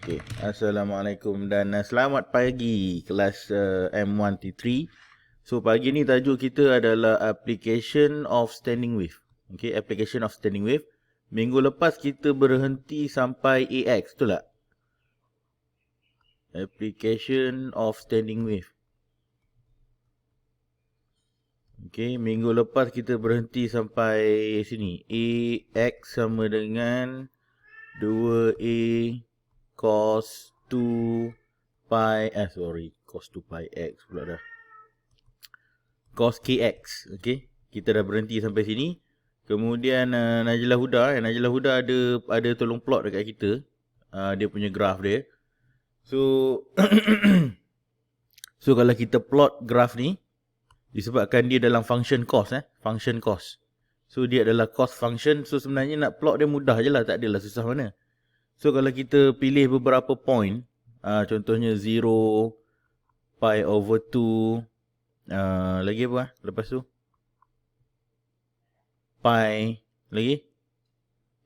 Okay. Assalamualaikum dan selamat pagi kelas M1T3. So pagi ni tajuk kita adalah application of standing wave. Okay, application of standing wave. Minggu lepas kita berhenti sampai AX, betul tak? Application of standing wave. Okay, minggu lepas kita berhenti sampai sini. AX sama dengan 2A cos 2 pi, cos 2 pi x pula dah. Cos kx, okay. Kita dah berhenti sampai sini. Kemudian Najlah Huda ada tolong plot dekat kita. Dia punya graf dia. So, so kalau kita plot graf ni, disebabkan dia dalam function cos, function cos. So dia adalah cos function. So sebenarnya nak plot dia mudah je lah, tak adalah susah mana. So kalau kita pilih beberapa point, contohnya 0, pi over 2, lagi apa lepas tu? Pi, lagi?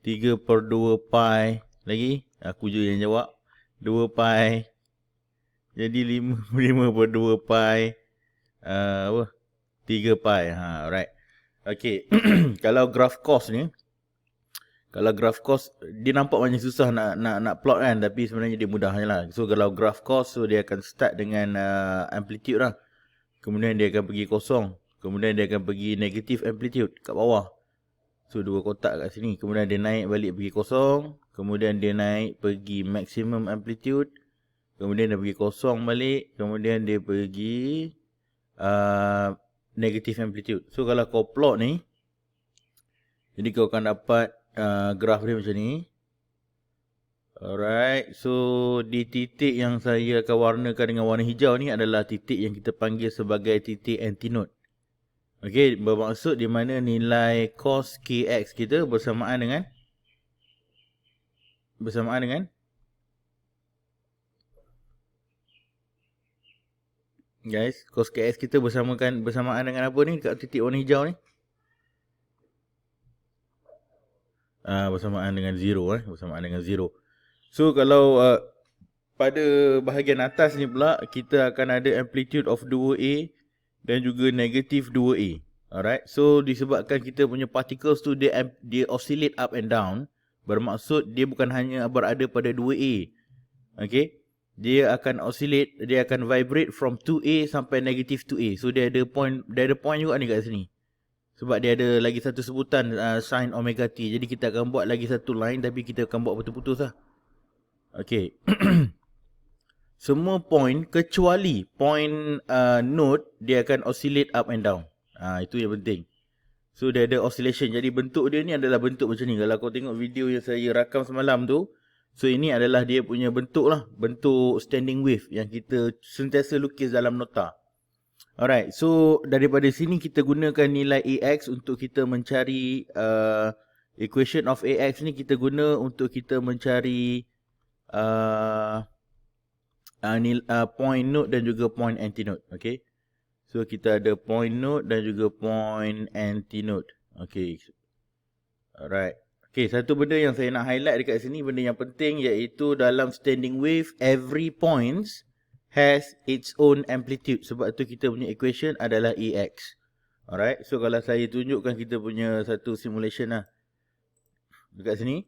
3/2 pi, lagi? Aku je yang jawab. 2 pi, jadi 5/2 pi, 3 pi, alright. Okay, kalau graf cos ni, dia nampak macam susah nak plot kan, tapi sebenarnya dia mudah je lah. So kalau graf cos, so dia akan start dengan amplitude lah. Kemudian dia akan pergi kosong. Kemudian dia akan pergi negative amplitude kat bawah. So dua kotak kat sini. Kemudian dia naik balik pergi kosong. Kemudian dia naik pergi maximum amplitude. Kemudian dia pergi kosong balik. Kemudian dia pergi negative amplitude. So kalau kau plot ni, jadi kau akan dapat graf dia macam ni. Alright, so di titik yang saya akan warnakan dengan warna hijau ni adalah titik yang kita panggil sebagai titik antinode. Okey, bermaksud di mana nilai cos kx kita bersamaan dengan guys, cos kx kita bersamaan dengan apa ni kat titik warna hijau ni? Bersamaan dengan 0, bersamaan dengan 0. So kalau pada bahagian atas ni pula kita akan ada amplitude of 2A dan juga negative 2A. Alright. So disebabkan kita punya particles tu dia oscillate up and down, bermaksud dia bukan hanya berada pada 2A. Okay. Dia akan oscillate, dia akan vibrate from 2A sampai negative 2A. So dia ada point juga ni kat sini. Sebab dia ada lagi satu sebutan sin omega t. Jadi kita akan buat lagi satu line, tapi kita akan buat putus-putus lah. Okay. Semua point kecuali point node, dia akan oscillate up and down. Itu yang penting. So dia ada oscillation. Jadi bentuk dia ni adalah bentuk macam ni. Kalau kau tengok video yang saya rakam semalam tu, so ini adalah dia punya bentuk lah. Bentuk standing wave yang kita sentiasa lukis dalam nota. Alright, so daripada sini kita gunakan nilai AX untuk kita mencari equation of AX ni kita guna untuk kita mencari point node dan juga point antinode. Okay, so kita ada point node dan juga point antinode. Okay, alright. Okay, satu benda yang saya nak highlight dekat sini, benda yang penting, iaitu dalam standing wave every points has its own amplitude. Sebab tu kita punya equation adalah AX. Alright. So kalau saya tunjukkan kita punya satu simulation lah. Dekat sini.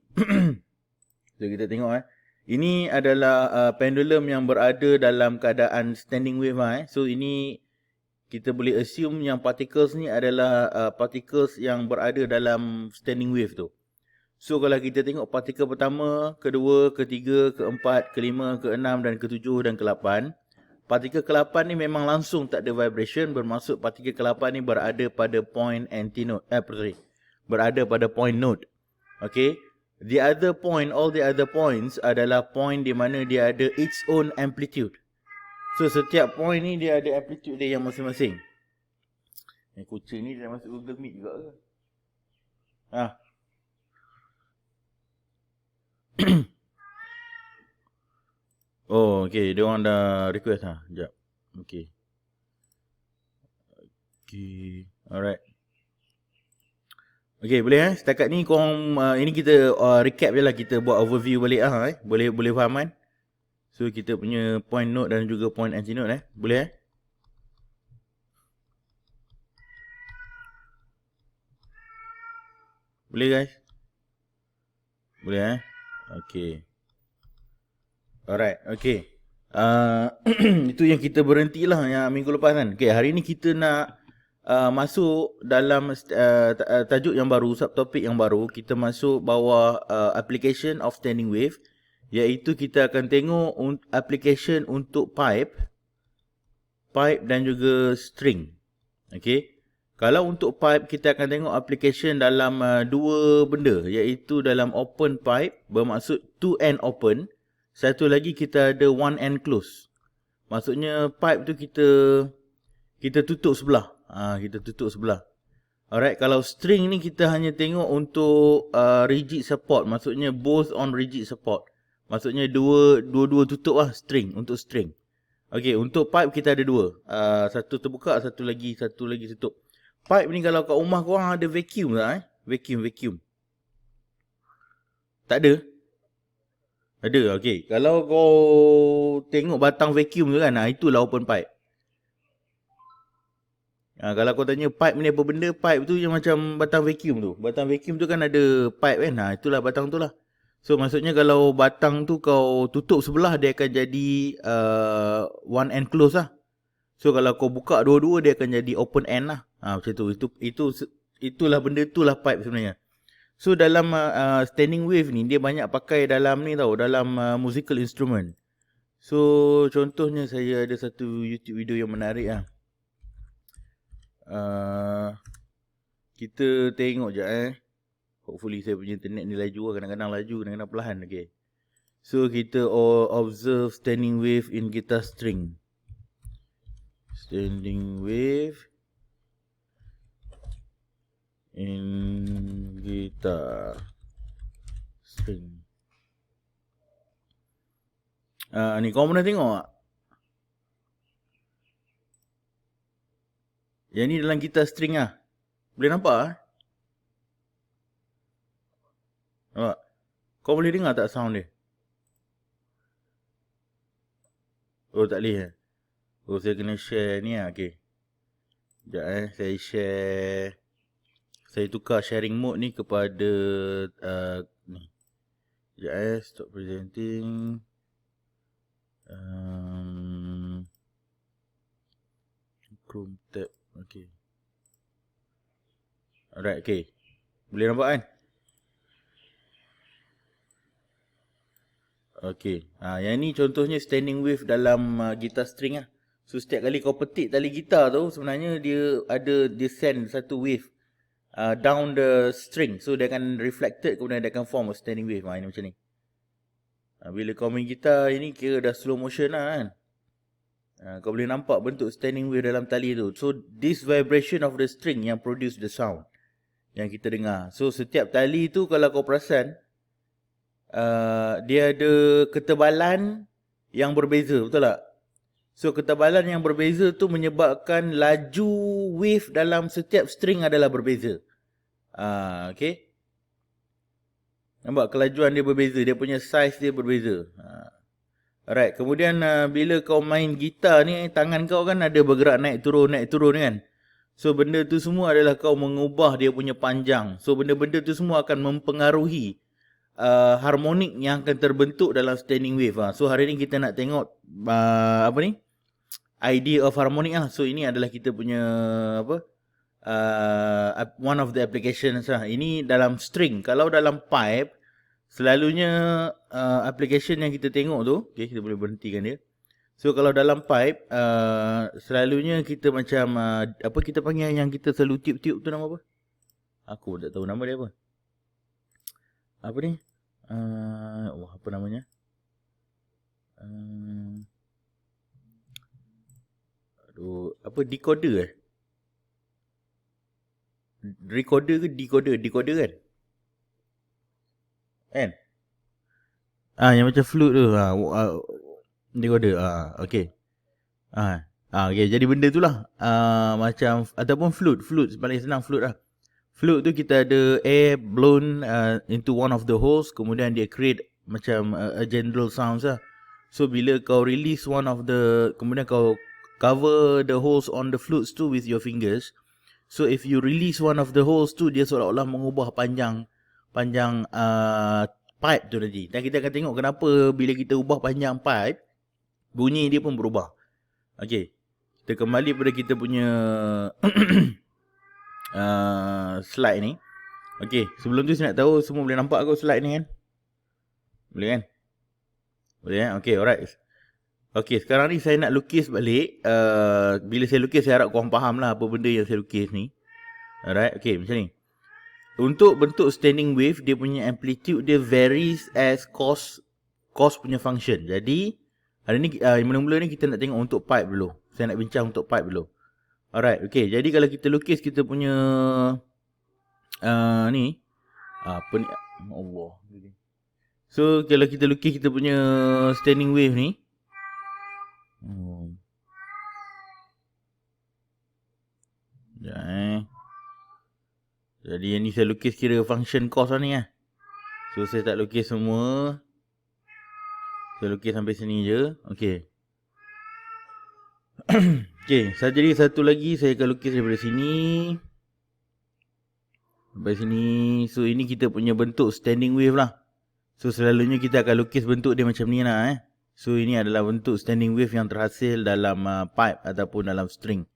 So kita tengok ini adalah pendulum yang berada dalam keadaan standing wave So ini kita boleh assume yang particles ni adalah particles yang berada dalam standing wave tu. So kalau kita tengok partikel pertama, kedua, ketiga, keempat, kelima, keenam dan ketujuh dan ke-8. Partikel ke-8 ni memang langsung tak ada vibration, bermaksud partikel ke-8 ni berada pada point antinode. Berada pada point node. Okay. All the other points adalah point di mana dia ada its own amplitude. So setiap point ni dia ada amplitude dia yang masing-masing. Kucing ni dia masuk Google Meet juga ke? Oh, okay. Dia orang dah request lah. Sekejap. Okay. Okay. Alright. Okay, boleh setakat ni korang, ini kita recap je lah. Kita buat overview balik Boleh faham kan? So kita punya point node dan juga point antinode boleh Boleh guys? Boleh Okay. Alright, okay. Itu yang kita berhentilah yang minggu lepas kan. Okay, hari ni kita nak masuk dalam tajuk yang baru, subtopik yang baru. Kita masuk bawah application of standing wave, iaitu kita akan tengok application untuk pipe dan juga string. Okay. Kalau untuk pipe, kita akan tengok application dalam dua benda, iaitu dalam open pipe, bermaksud two end open. Satu lagi kita ada one end close. Maksudnya pipe tu kita tutup sebelah. Kita tutup sebelah. Alright, kalau string ni kita hanya tengok untuk rigid support. Maksudnya both on rigid support. Maksudnya dua-dua tutup lah string, untuk string. Okay, untuk pipe kita ada dua. Satu terbuka, satu lagi tutup. Pipe ni kalau kat rumah korang ada vacuum tak Vacuum. Tak ada? Ada, okay. Kalau kau tengok batang vacuum tu kan, itulah open pipe. Kalau kau tanya pipe ni apa benda, pipe tu yang macam batang vacuum tu. Batang vacuum tu kan ada pipe kan, itulah batang tu lah. So maksudnya kalau batang tu kau tutup sebelah, dia akan jadi one end close lah. So kalau kau buka dua-dua, dia akan jadi open end lah. Macam tu. Itulah benda tu lah pipe sebenarnya. So dalam standing wave ni, dia banyak pakai dalam ni tau, dalam musical instrument. So contohnya saya ada satu YouTube video yang menarik lah. Kita tengok je Hopefully saya punya internet ni laju lah. Kadang-kadang laju, kadang-kadang perlahan. Okay. So kita observe standing wave in guitar string. Standing wave in guitar string. Ni kau pernah tengok tak? Yang ni dalam gitar string lah. Boleh nampak Nampak? Kau boleh dengar tak sound dia? Oh tak boleh Oh saya kena share ni lah. Okay. Sekejap saya share. Saya tukar sharing mode ni kepada ni. Sekejap stop presenting. Chrome tab. Okay. Alright, okay. Boleh nampak kan? Okay. Yang ni contohnya standing wave dalam gitar string lah. So setiap kali kau petik tali gitar tu, sebenarnya dia send satu wave down the string. So dia akan reflected, kemudian dia akan form a standing wave. Ini macam ni. Bila kau main gitar, ini kira dah slow motion lah kan. Kau boleh nampak bentuk standing wave dalam tali tu. So this vibration of the string yang produce the sound yang kita dengar. So setiap tali tu kalau kau perasan, dia ada ketebalan yang berbeza, betul tak? So ketebalan yang berbeza tu menyebabkan laju wave dalam setiap string adalah berbeza. Okay. Nampak kelajuan dia berbeza, dia punya size dia berbeza. Alright, kemudian bila kau main gitar ni, tangan kau kan ada bergerak naik turun kan. So benda tu semua adalah kau mengubah dia punya panjang. So benda-benda tu semua akan mempengaruhi harmonik yang akan terbentuk dalam standing wave. So hari ni kita nak tengok idea of harmonic lah. So ini adalah kita punya one of the applications lah. Ini dalam string. Kalau dalam pipe, selalunya application yang kita tengok tu, okay, kita boleh berhentikan dia. So kalau dalam pipe, selalunya kita macam apa kita panggil yang kita selalu tiup-tiup tu nama apa? Aku tak tahu nama dia apa. Apa ni? Apa namanya? Apa decoder Recorder ke decoder? Decoder kan? Kan? Yang macam flute tu. Decoder. Okay. Okay, jadi benda tu lah. Macam, ataupun flute. Flute, paling senang flute lah. Flute tu kita ada air blown into one of the holes. Kemudian dia create macam a general sounds lah. So bila kau release one of the, kemudian kau cover the holes on the flutes tu with your fingers. So if you release one of the holes tu, dia seolah-olah mengubah panjang pipe tu tadi. Dan kita akan tengok kenapa bila kita ubah panjang pipe, bunyi dia pun berubah. Okay, kita kembali pada kita punya slide ni. Okay, sebelum tu saya nak tahu semua boleh nampak ke slide ni kan? Boleh kan? Boleh kan? Okay, alright. Okay, sekarang ni saya nak lukis balik. Bila saya lukis, saya harap korang faham lah apa benda yang saya lukis ni. Alright, okay, macam ni. Untuk bentuk standing wave, dia punya amplitude dia varies as cos punya function. Jadi, hari ni, mula-mula ni kita nak tengok untuk pipe dulu. Saya nak bincang untuk pipe dulu. Alright, okay. Jadi kalau kita lukis kita punya ni, apa ni? Allah. So, kalau kita lukis kita punya standing wave ni. Jadi yang ni saya lukis kira function cos lah ni lah. So saya tak lukis semua. Saya lukis sampai sini je. Okay. Okay, jadi satu lagi saya akan lukis daripada sini sampai sini. So ini kita punya bentuk standing wave lah. So selalunya kita akan lukis bentuk dia macam ni lah So ini adalah bentuk standing wave yang terhasil dalam pipe ataupun dalam string.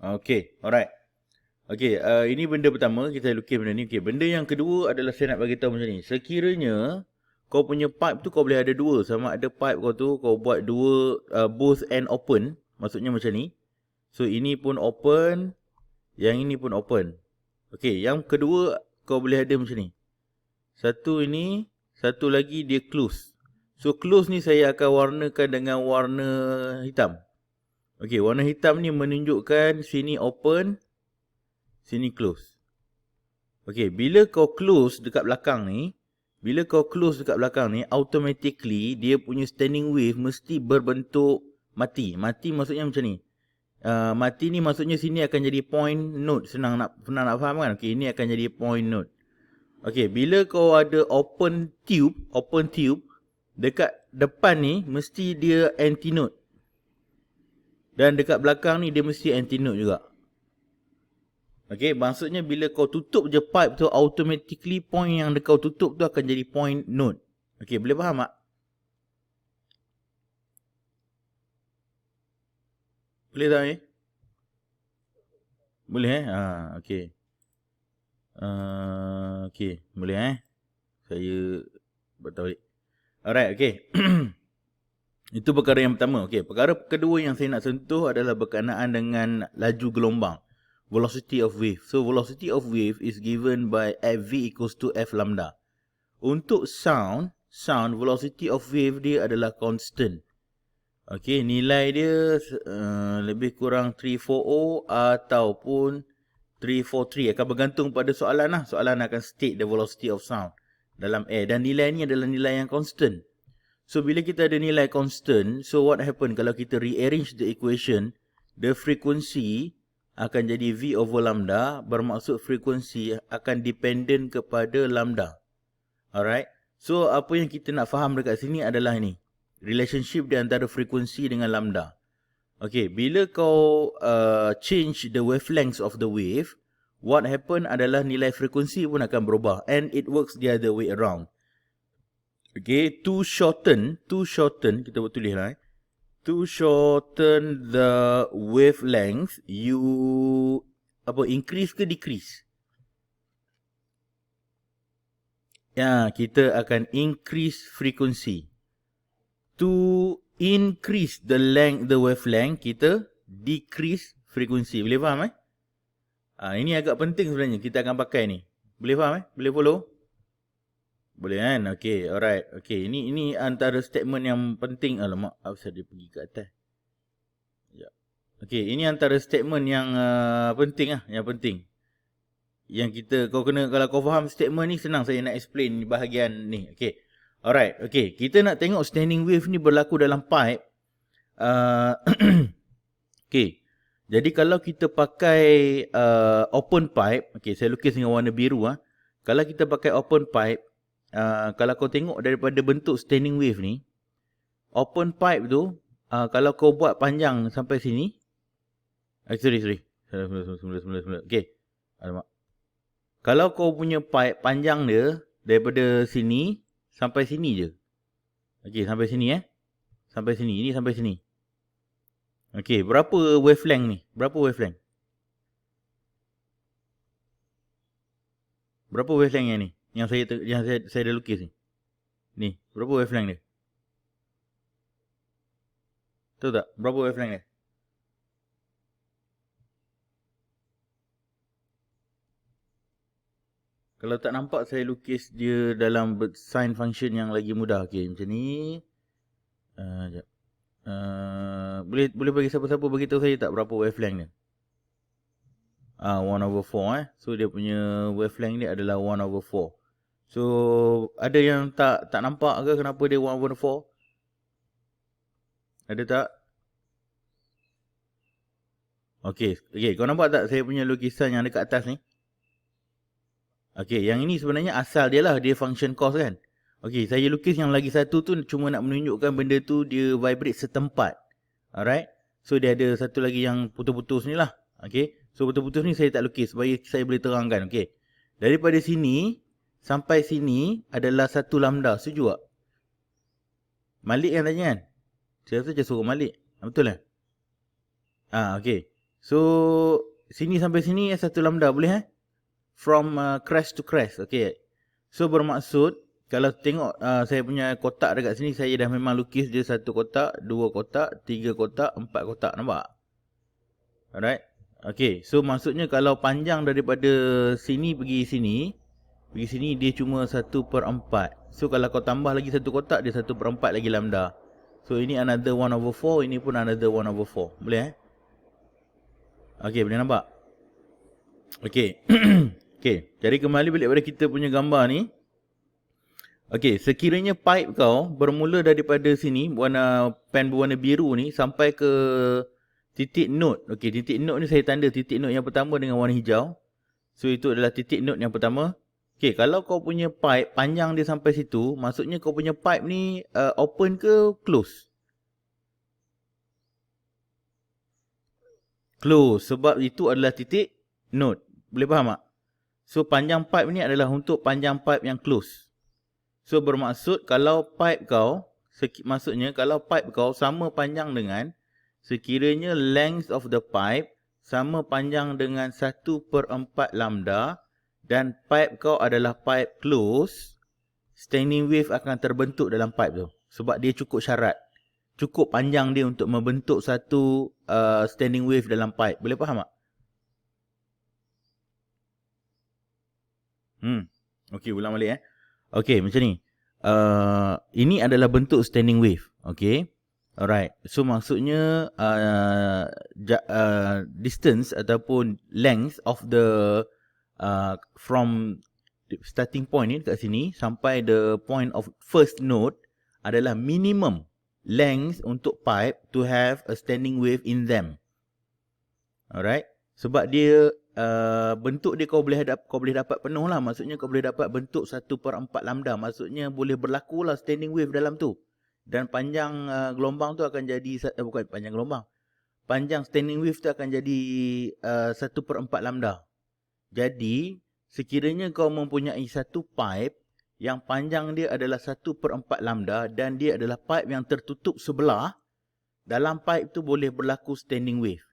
Okay, alright. Okay, ini benda pertama kita lukis benda ni. Okay, benda yang kedua adalah saya nak bagi tahu macam ni. Sekiranya kau punya pipe tu kau boleh ada dua. Sama ada pipe kau tu kau buat dua, both end open. Maksudnya macam ni. So ini pun open, yang ini pun open. Okay, yang kedua kau boleh ada macam ni. Satu ini, satu lagi dia close. So close ni saya akan warnakan dengan warna hitam. Okay, warna hitam ni menunjukkan sini open, sini close. Okay, bila kau close dekat belakang ni, automatically dia punya standing wave mesti berbentuk mati. Mati maksudnya macam ni. Mati ni maksudnya sini akan jadi point node. Senang nak faham kan? Okay, ini akan jadi point node. Okay, bila kau ada open tube, dekat depan ni mesti dia antinode. Dan dekat belakang ni dia mesti antinode juga. Okay, maksudnya bila kau tutup je pipe tu, automatically point yang kau tutup tu akan jadi point node. Okay, boleh faham tak? Boleh tak ni? Boleh okay. Okay, boleh Saya buat tahu. Alright, okay. Itu perkara yang pertama. Okay, perkara kedua yang saya nak sentuh adalah berkenaan dengan laju gelombang. Velocity of wave. So, velocity of wave is given by V equals to F lambda. Untuk sound, velocity of wave dia adalah constant. Okay, nilai dia lebih kurang 340 ataupun 343. Akan bergantung pada soalan lah. Soalan akan state the velocity of sound dalam air. Dan nilai ni adalah nilai yang constant. So, bila kita ada nilai constant, so what happen kalau kita rearrange the equation, the frequency akan jadi V over lambda, bermaksud frequency akan dependent kepada lambda. Alright. So, apa yang kita nak faham dekat sini adalah ini. Relationship di antara frequency dengan lambda. Okay, bila kau change the wavelengths of the wave, what happen adalah nilai frequency pun akan berubah. And it works the other way around. Okay, to shorten, kita buat tulis lah. To shorten the wavelength, you increase ke decrease? Ya, kita akan increase frequency. To increase the wavelength, kita decrease frequency. Boleh faham ini agak penting sebenarnya kita akan pakai ni. Boleh faham Boleh follow? Boleh kan? Okay, alright. Okay, ini antara statement yang penting. Alamak, asal dia pergi ke atas. Ya. Okay, ini antara statement yang penting yang penting. Yang kita, kalau kau faham statement ni, senang saya nak explain bahagian ni. Okay. Alright, okay. Kita nak tengok standing wave ni berlaku dalam pipe. Okay. Jadi kalau kita pakai open pipe, okay, saya lukis dengan warna biru Kalau kita pakai open pipe, kalau kau tengok daripada bentuk standing wave ni, open pipe tu, kalau kau buat panjang sampai sini, sorry. Semula. Okay. Alamak. Kalau kau punya pipe panjang dia, daripada sini, sampai sini je. Okay, sampai sini Sampai sini, ini sampai sini. Okay, berapa wavelength ni? Berapa wavelength? Berapa wavelength yang ni? Yang saya dah lukis ni. Ni, berapa wavelength dia? Tahu tak? Berapa wavelength dia? Kalau tak nampak, saya lukis dia dalam sign function yang lagi mudah. Okay, macam ni. Sekejap. Boleh bagi siapa-siapa beritahu saya tak berapa wavelength dia? 1/4 So dia punya wavelength ni adalah 1/4. So ada yang tak nampak ke kenapa dia 1/4? Ada tak? Okay, kau nampak tak saya punya lukisan yang dekat atas ni? Okay, yang ini sebenarnya asal dia lah, dia function cos kan. Okay, saya lukis yang lagi satu tu cuma nak menunjukkan benda tu dia vibrate setempat. Alright. So dia ada satu lagi yang putus-putus ni lah. Okay. So putus-putus ni saya tak lukis supaya saya boleh terangkan. Okay. Daripada sini sampai sini adalah 1 lambda. Setuju tak? Malik yang tanya kan? Saya rasa saya suruh Malik. Betul kan? Okay. So sini sampai sini 1 lambda boleh From crest to crest. Okay. So bermaksud kalau tengok saya punya kotak dekat sini, saya dah memang lukis dia 1 kotak, 2 kotak, 3 kotak, 4 kotak. Nampak? Alright. Okay. So maksudnya kalau panjang daripada sini pergi sini dia cuma 1/4. So kalau kau tambah lagi 1 kotak, dia 1/4 lagi lambda. So ini another 1/4, ini pun another 1/4. Boleh Okay, boleh nampak? Okay. Okay. Jadi kembali balik pada kita punya gambar ni. Okey, sekiranya pipe kau bermula daripada sini, pen berwarna biru ni sampai ke titik node. Okey, titik node ni saya tanda titik node yang pertama dengan warna hijau. So itu adalah titik node yang pertama. Okey, kalau kau punya pipe panjang dia sampai situ, maksudnya kau punya pipe ni open ke close? Close, sebab itu adalah titik node. Boleh faham tak? So panjang pipe ni adalah untuk panjang pipe yang close. So bermaksud kalau pipe kau, maksudnya kalau pipe kau sama panjang dengan, sekiranya length of the pipe sama panjang dengan 1/4 lambda dan pipe kau adalah pipe close, standing wave akan terbentuk dalam pipe tu. Sebab dia cukup syarat. Cukup panjang dia untuk membentuk satu standing wave dalam pipe. Boleh faham tak? Okey, ulang balik Okey, macam ni. Ini adalah bentuk standing wave. Okey. Alright. So maksudnya distance ataupun length of the from starting point ni dekat sini sampai the point of first node adalah minimum length untuk pipe to have a standing wave in them. Alright. Sebab dia bentuk dia kau boleh dapat penuh lah. Maksudnya kau boleh dapat bentuk 1/4 lambda. Maksudnya boleh berlaku lah standing wave dalam tu. Dan panjang gelombang tu akan jadi, bukan panjang gelombang. Panjang standing wave tu akan jadi 1/4 lambda. Jadi sekiranya kau mempunyai satu pipe yang panjang dia adalah 1/4 lambda dan dia adalah pipe yang tertutup sebelah, dalam pipe tu boleh berlaku standing wave.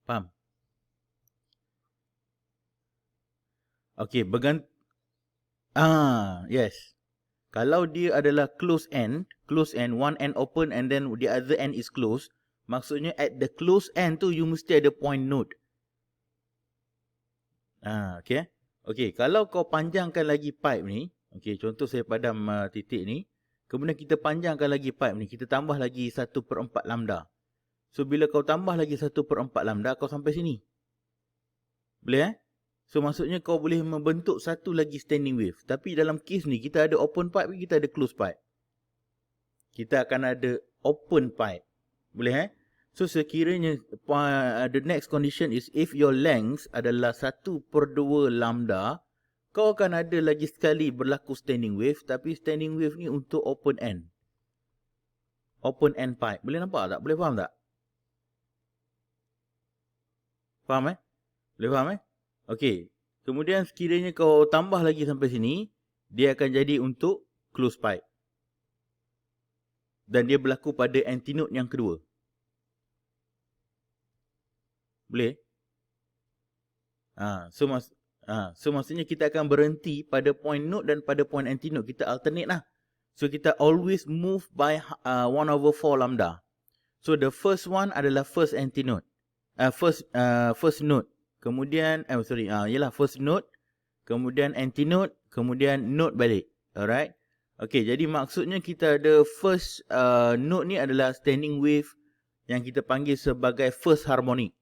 Faham? Okey, yes. Kalau dia adalah close end, one end open and then the other end is closed, maksudnya at the close end tu you mesti ada point node. Okey. Okey, kalau kau panjangkan lagi pipe ni, okey, contoh saya padam titik ni, kemudian kita panjangkan lagi pipe ni, kita tambah lagi 1/4 lambda. So bila kau tambah lagi 1/4 lambda, kau sampai sini. Boleh So maksudnya kau boleh membentuk satu lagi standing wave. Tapi dalam kes ni kita ada open pipe, kita ada close pipe. Kita akan ada open pipe. Boleh So sekiranya the next condition is if your length adalah 1/2 lambda, kau akan ada lagi sekali berlaku standing wave, tapi standing wave ni untuk open end. Open end pipe. Boleh nampak tak? Boleh faham tak? Faham Boleh faham Okey. Kemudian sekiranya kau tambah lagi sampai sini, dia akan jadi untuk close pipe. Dan dia berlaku pada antinode yang kedua. Boleh? So maksudnya kita akan berhenti pada point node dan pada point antinode. Kita alternate lah. So kita always move by 1/4 lambda. So the first one adalah first antinode. First node. Kemudian first node, kemudian antinode, kemudian node balik. Alright. Okay, jadi maksudnya kita ada first node ni adalah standing wave yang kita panggil sebagai first harmonic.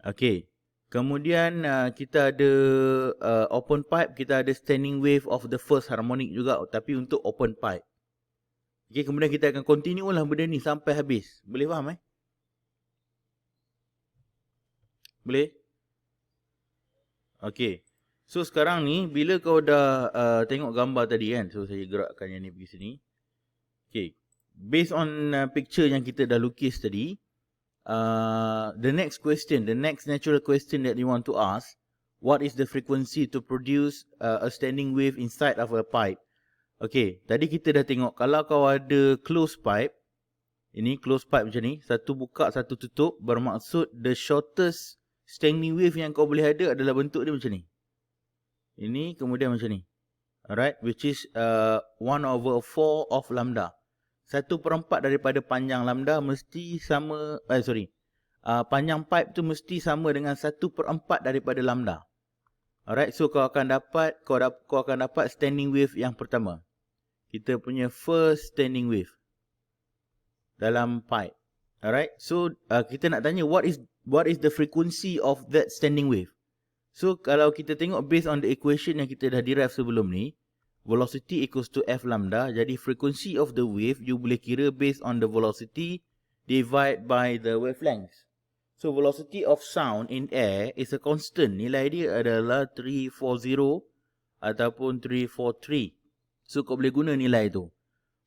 Okay. Kemudian kita ada open pipe, kita ada standing wave of the first harmonic juga, tapi untuk open pipe. Okay, kemudian kita akan continue lah benda ni sampai habis. Boleh faham Boleh? Okay. So sekarang ni, bila kau dah tengok gambar tadi kan, so saya gerakkan yang ni pergi sini. Okay. Based on picture yang kita dah lukis tadi, the next natural question that you want to ask, what is the frequency to produce a standing wave inside of a pipe? Okay, tadi kita dah tengok kalau kau ada closed pipe, ini closed pipe macam ni, satu buka, satu tutup, bermaksud the shortest standing wave yang kau boleh ada adalah bentuk dia macam ni. Ini kemudian macam ni. Alright, which is 1/4 of lambda. 1/4 daripada panjang lambda mesti sama, panjang pipe tu mesti sama dengan 1/4 daripada lambda. Alright, so kau akan dapat standing wave yang pertama. Kita punya first standing wave dalam pipe. Alright, so kita nak tanya what is the frequency of that standing wave. So kalau kita tengok based on the equation yang kita dah derive sebelum ni, velocity equals to F lambda. Jadi frequency of the wave you boleh kira based on the velocity divided by the wavelength. So velocity of sound in air is a constant. Nilai dia adalah 340 ataupun 343. So kau boleh guna nilai tu.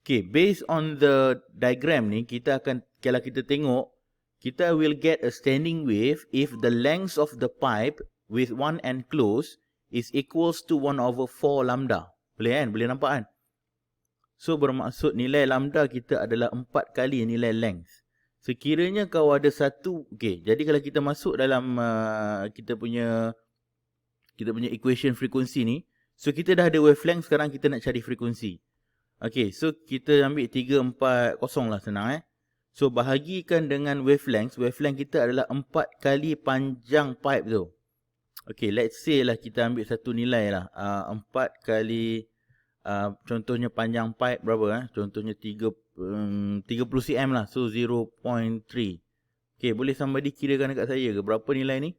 Okay, based on the diagram ni, kalau kita tengok, kita will get a standing wave if the length of the pipe with one end closed is equals to 1/4 lambda. Boleh nampak kan? So bermaksud nilai lambda kita adalah 4 kali nilai length. Sekiranya kau ada satu, okay, jadi kalau kita masuk dalam kita punya equation frekuensi ni, so kita dah ada wavelength, sekarang kita nak cari frekuensi. Okay, so kita ambil 340 lah, senang So bahagikan dengan wavelength kita adalah 4 kali panjang pipe tu. Okay, let's say lah kita ambil satu nilai lah, 4 kali contohnya panjang pipe berapa contohnya 30 cm lah, so 0.3. Okay, boleh somebody kirakan dekat saya ke berapa nilai ni?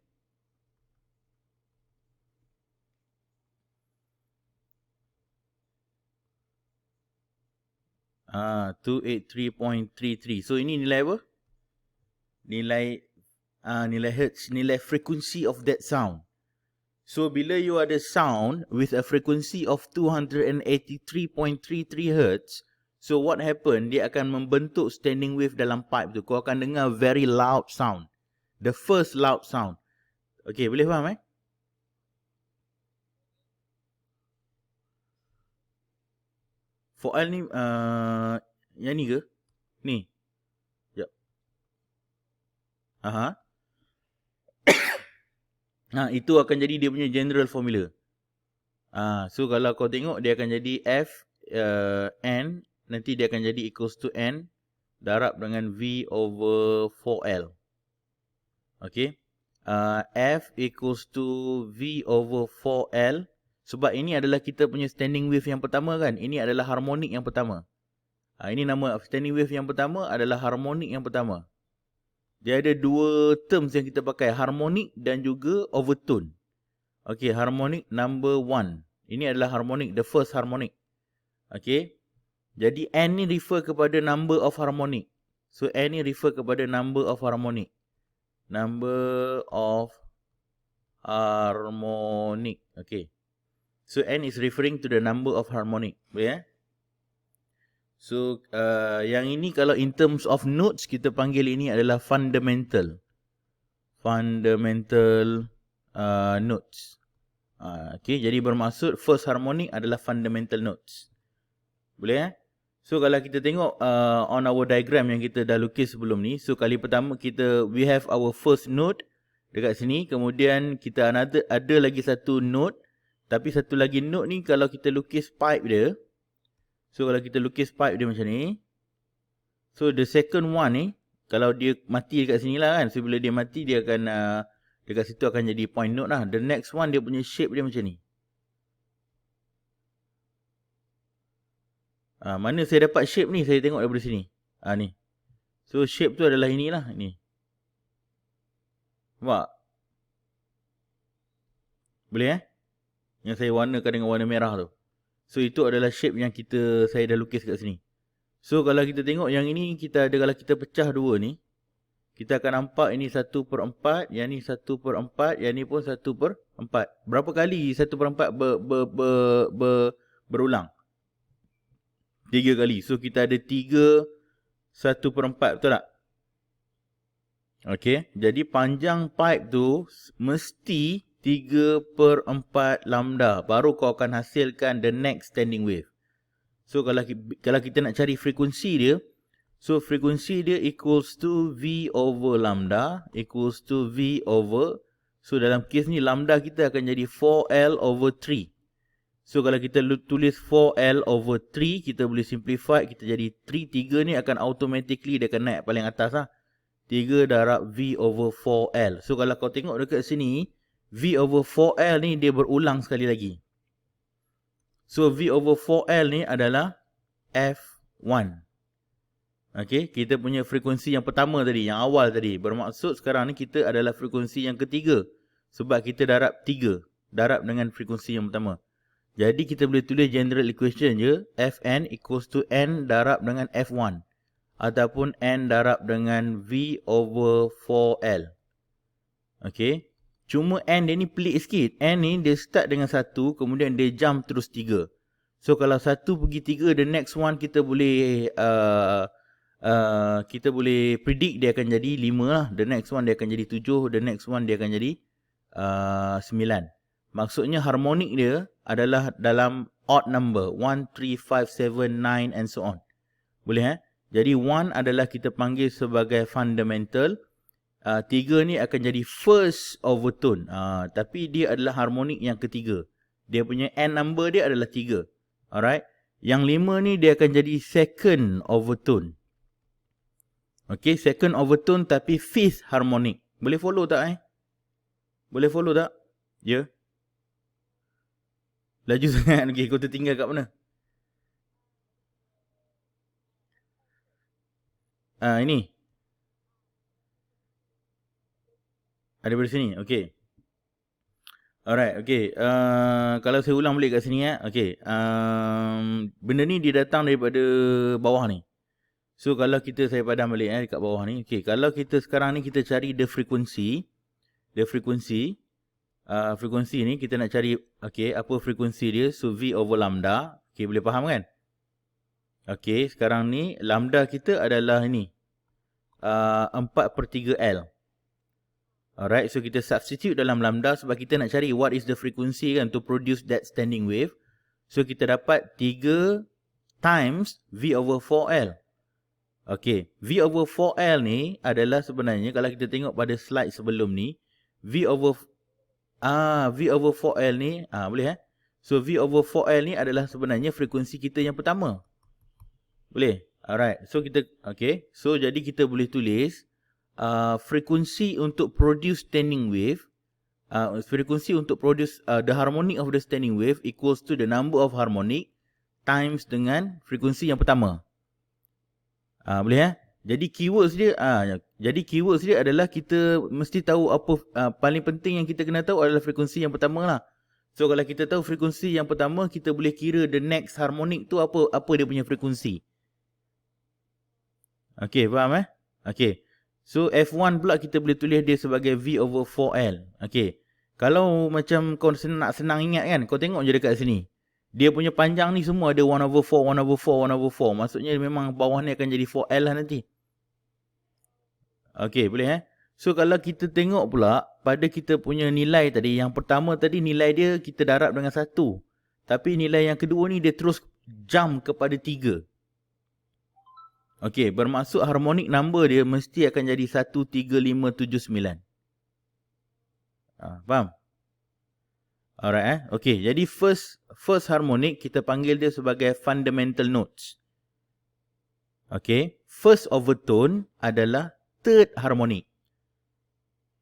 Ah, 283.33. So ini nilai apa? Nilai hertz, nilai frequency of that sound. So bila you ada sound with a frequency of 283.33 Hz, so what happen? Dia akan membentuk standing wave dalam pipe tu. Kau akan dengar very loud sound. The first loud sound. Okay, boleh faham For all ni, yang ni ke? Ni. Sekejap. Itu akan jadi dia punya general formula. So kalau kau tengok, dia akan jadi F N, nanti dia akan jadi equals to N darab dengan V over 4L. Okay. F equals to V over 4L. Sebab ini adalah kita punya standing wave yang pertama kan. Ini adalah harmonik yang pertama. Ini nama standing wave yang pertama adalah harmonik yang pertama. Dia ada dua terms yang kita pakai, harmonic dan juga overtone. Okay, harmonic number 1. Ini adalah harmonic, the first harmonic. Okay. Jadi N ni refer kepada number of harmonic. So n ni refer kepada number of harmonic. Number of harmonic. Okay. So n is referring to the number of harmonic. Boleh So yang ini kalau in terms of notes, kita panggil ini adalah fundamental. Fundamental notes. Okay, jadi bermaksud first harmonic adalah fundamental notes. Boleh So kalau kita tengok on our diagram yang kita dah lukis sebelum ni. So kali pertama we have our first note dekat sini. Kemudian kita ada lagi satu note. Tapi satu lagi note ni kalau kita lukis pipe dia. So kalau kita lukis pipe dia macam ni. So the second one ni. Kalau dia mati dekat sini lah kan. So bila dia mati dia akan dekat situ akan jadi point note lah. The next one dia punya shape dia macam ni. Mana saya dapat shape ni? Saya tengok daripada sini. Ni. So shape tu adalah inilah. Ni. Nampak? Boleh Yang saya warnakan dengan warna merah tu. So itu adalah shape yang saya dah lukis kat sini. So kalau kita tengok yang ini kalau kita pecah dua ni. Kita akan nampak ini 1/4. Yang ni 1/4. Yang ni pun 1/4. Berapa kali 1/4 berulang? 3 kali. So kita ada 3 1/4. Betul tak? Okay. Jadi panjang pipe tu mesti 3/4 lambda. Baru kau akan hasilkan the next standing wave. So kalau kita nak cari frekuensi dia. So frekuensi dia equals to V over lambda. Equals to V over. So dalam kes ni lambda kita akan jadi 4L over 3. So kalau kita tulis 4L over 3, kita boleh simplify, kita jadi 3 ni akan automatically dia akan naik paling atas lah. 3 darab V over 4L. So kalau kau tengok dekat sini, V over 4L ni dia berulang sekali lagi. So V over 4L ni adalah F1. Okay, kita punya frekuensi yang pertama tadi, yang awal tadi. Bermaksud sekarang ni kita adalah frekuensi yang ketiga. Sebab kita darab 3. Darab dengan frekuensi yang pertama. Jadi kita boleh tulis general equation je. Fn equals to N darab dengan F1. Ataupun N darab dengan V over 4L. Okay. Cuma N dia ni pelik sikit. N ni dia start dengan 1. Kemudian dia jump terus 3. So kalau 1 pergi 3. The next one kita boleh predict dia akan jadi 5 lah. The next one dia akan jadi 7. The next one dia akan jadi 9. Maksudnya harmonik dia adalah dalam odd number. 1, 3, 5, 7, 9 and so on. Boleh Jadi 1 adalah kita panggil sebagai fundamental. 3 ni akan jadi first overtone. Tapi dia adalah harmonik yang ketiga. Dia punya n number dia adalah 3. Alright. Yang 5 ni dia akan jadi second overtone. Okay, second overtone tapi fifth harmonik. Boleh follow tak Boleh follow tak? Ya. Yeah. Laju sangat. Okay, kau tertinggal kat mana? Ini. Ada dari sini. Okay. Alright, okay. Kalau saya ulang balik kat sini okay. Benda ni dia datang daripada bawah ni. So kalau saya padam balik dekat bawah ni. Okay, kalau kita sekarang ni kita cari the frequency. The frequency. Frekuensi ni kita nak cari apa frekuensi dia. So V over lambda. Okay, boleh faham kan? Okay, sekarang ni lambda kita adalah ini 4/3L. Alright, so kita substitute dalam lambda sebab kita nak cari what is the frequency kan to produce that standing wave. So kita dapat 3 times V over 4L. Okay, V over 4L ni adalah sebenarnya kalau kita tengok pada slide sebelum ni, V over 4L ni, boleh So V over 4L ni adalah sebenarnya frekuensi kita yang pertama. Boleh? Alright. So so jadi kita boleh tulis frekuensi untuk produce standing wave. Frekuensi untuk produce the harmonic of the standing wave equals to the number of harmonic times dengan frekuensi yang pertama. Boleh Jadi keywords dia adalah kita mesti tahu apa paling penting yang kita kena tahu adalah frekuensi yang pertama lah. So kalau kita tahu frekuensi yang pertama, kita boleh kira the next harmonic tu apa dia punya frekuensi. Okay, faham Okay. So F1 pula kita boleh tulis dia sebagai V over 4L. Okay. Kalau macam kau nak senang ingat kan, kau tengok je dekat sini. Dia punya panjang ni semua ada 1 over 4, 1 over 4, 1 over 4. Maksudnya memang bawah ni akan jadi 4L lah nanti. Okay, boleh So kalau kita tengok pula pada kita punya nilai tadi, yang pertama tadi nilai dia kita darab dengan 1. Tapi nilai yang kedua ni dia terus jump kepada 3. Okay, bermaksud harmonic number dia mesti akan jadi 13579. Faham? Alright Okay, jadi first harmonic kita panggil dia sebagai fundamental notes. Okay, first overtone adalah third harmonic.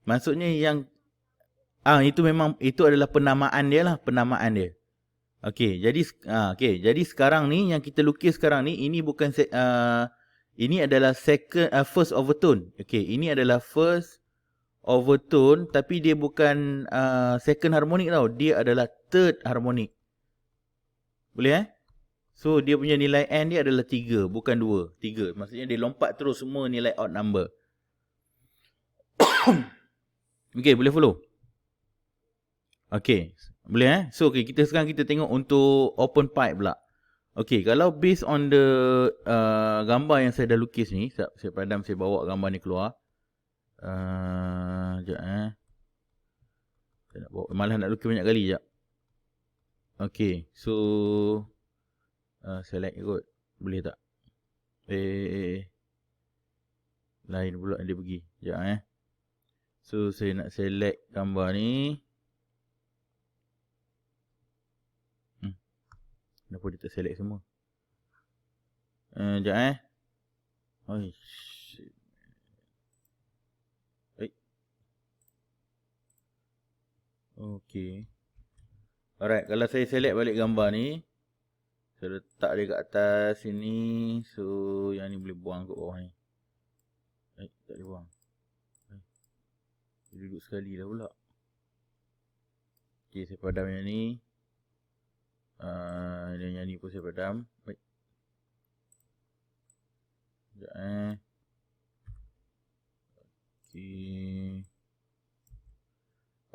Maksudnya yang itu memang itu adalah penamaan dia lah, penamaan dia. Okay, jadi sekarang ni yang kita lukis sekarang ni ini bukan ini adalah first overtone. Okay, ini adalah first overtone tapi dia bukan second harmonic tau. Dia adalah third harmonic. Boleh So dia punya nilai N dia adalah 3, bukan 2, 3. Maksudnya dia lompat terus semua nilai odd number. Okay, boleh follow? Okay, boleh So okay, sekarang kita tengok untuk open pipe pula. Okay, kalau based on the gambar yang saya dah lukis ni, saya padam, saya bawa gambar ni keluar. Sekejap saya nak bawa, malah nak lukis banyak kali sekejap. Okay, so select kot. Boleh tak? Lain pula dia pergi. Sekejap So saya nak select gambar ni. Kenapa dia tak select semua? Sekejap Oi, shit. Okay. Alright, kalau saya select balik gambar ni, saya letak dia kat atas sini. So yang ni boleh buang kat bawah ni. Tak boleh buang. Dia duduk sekali dah pula. Okay, saya padam yang ni. Yang ni pun saya padam. Baik. Sekejap Okay.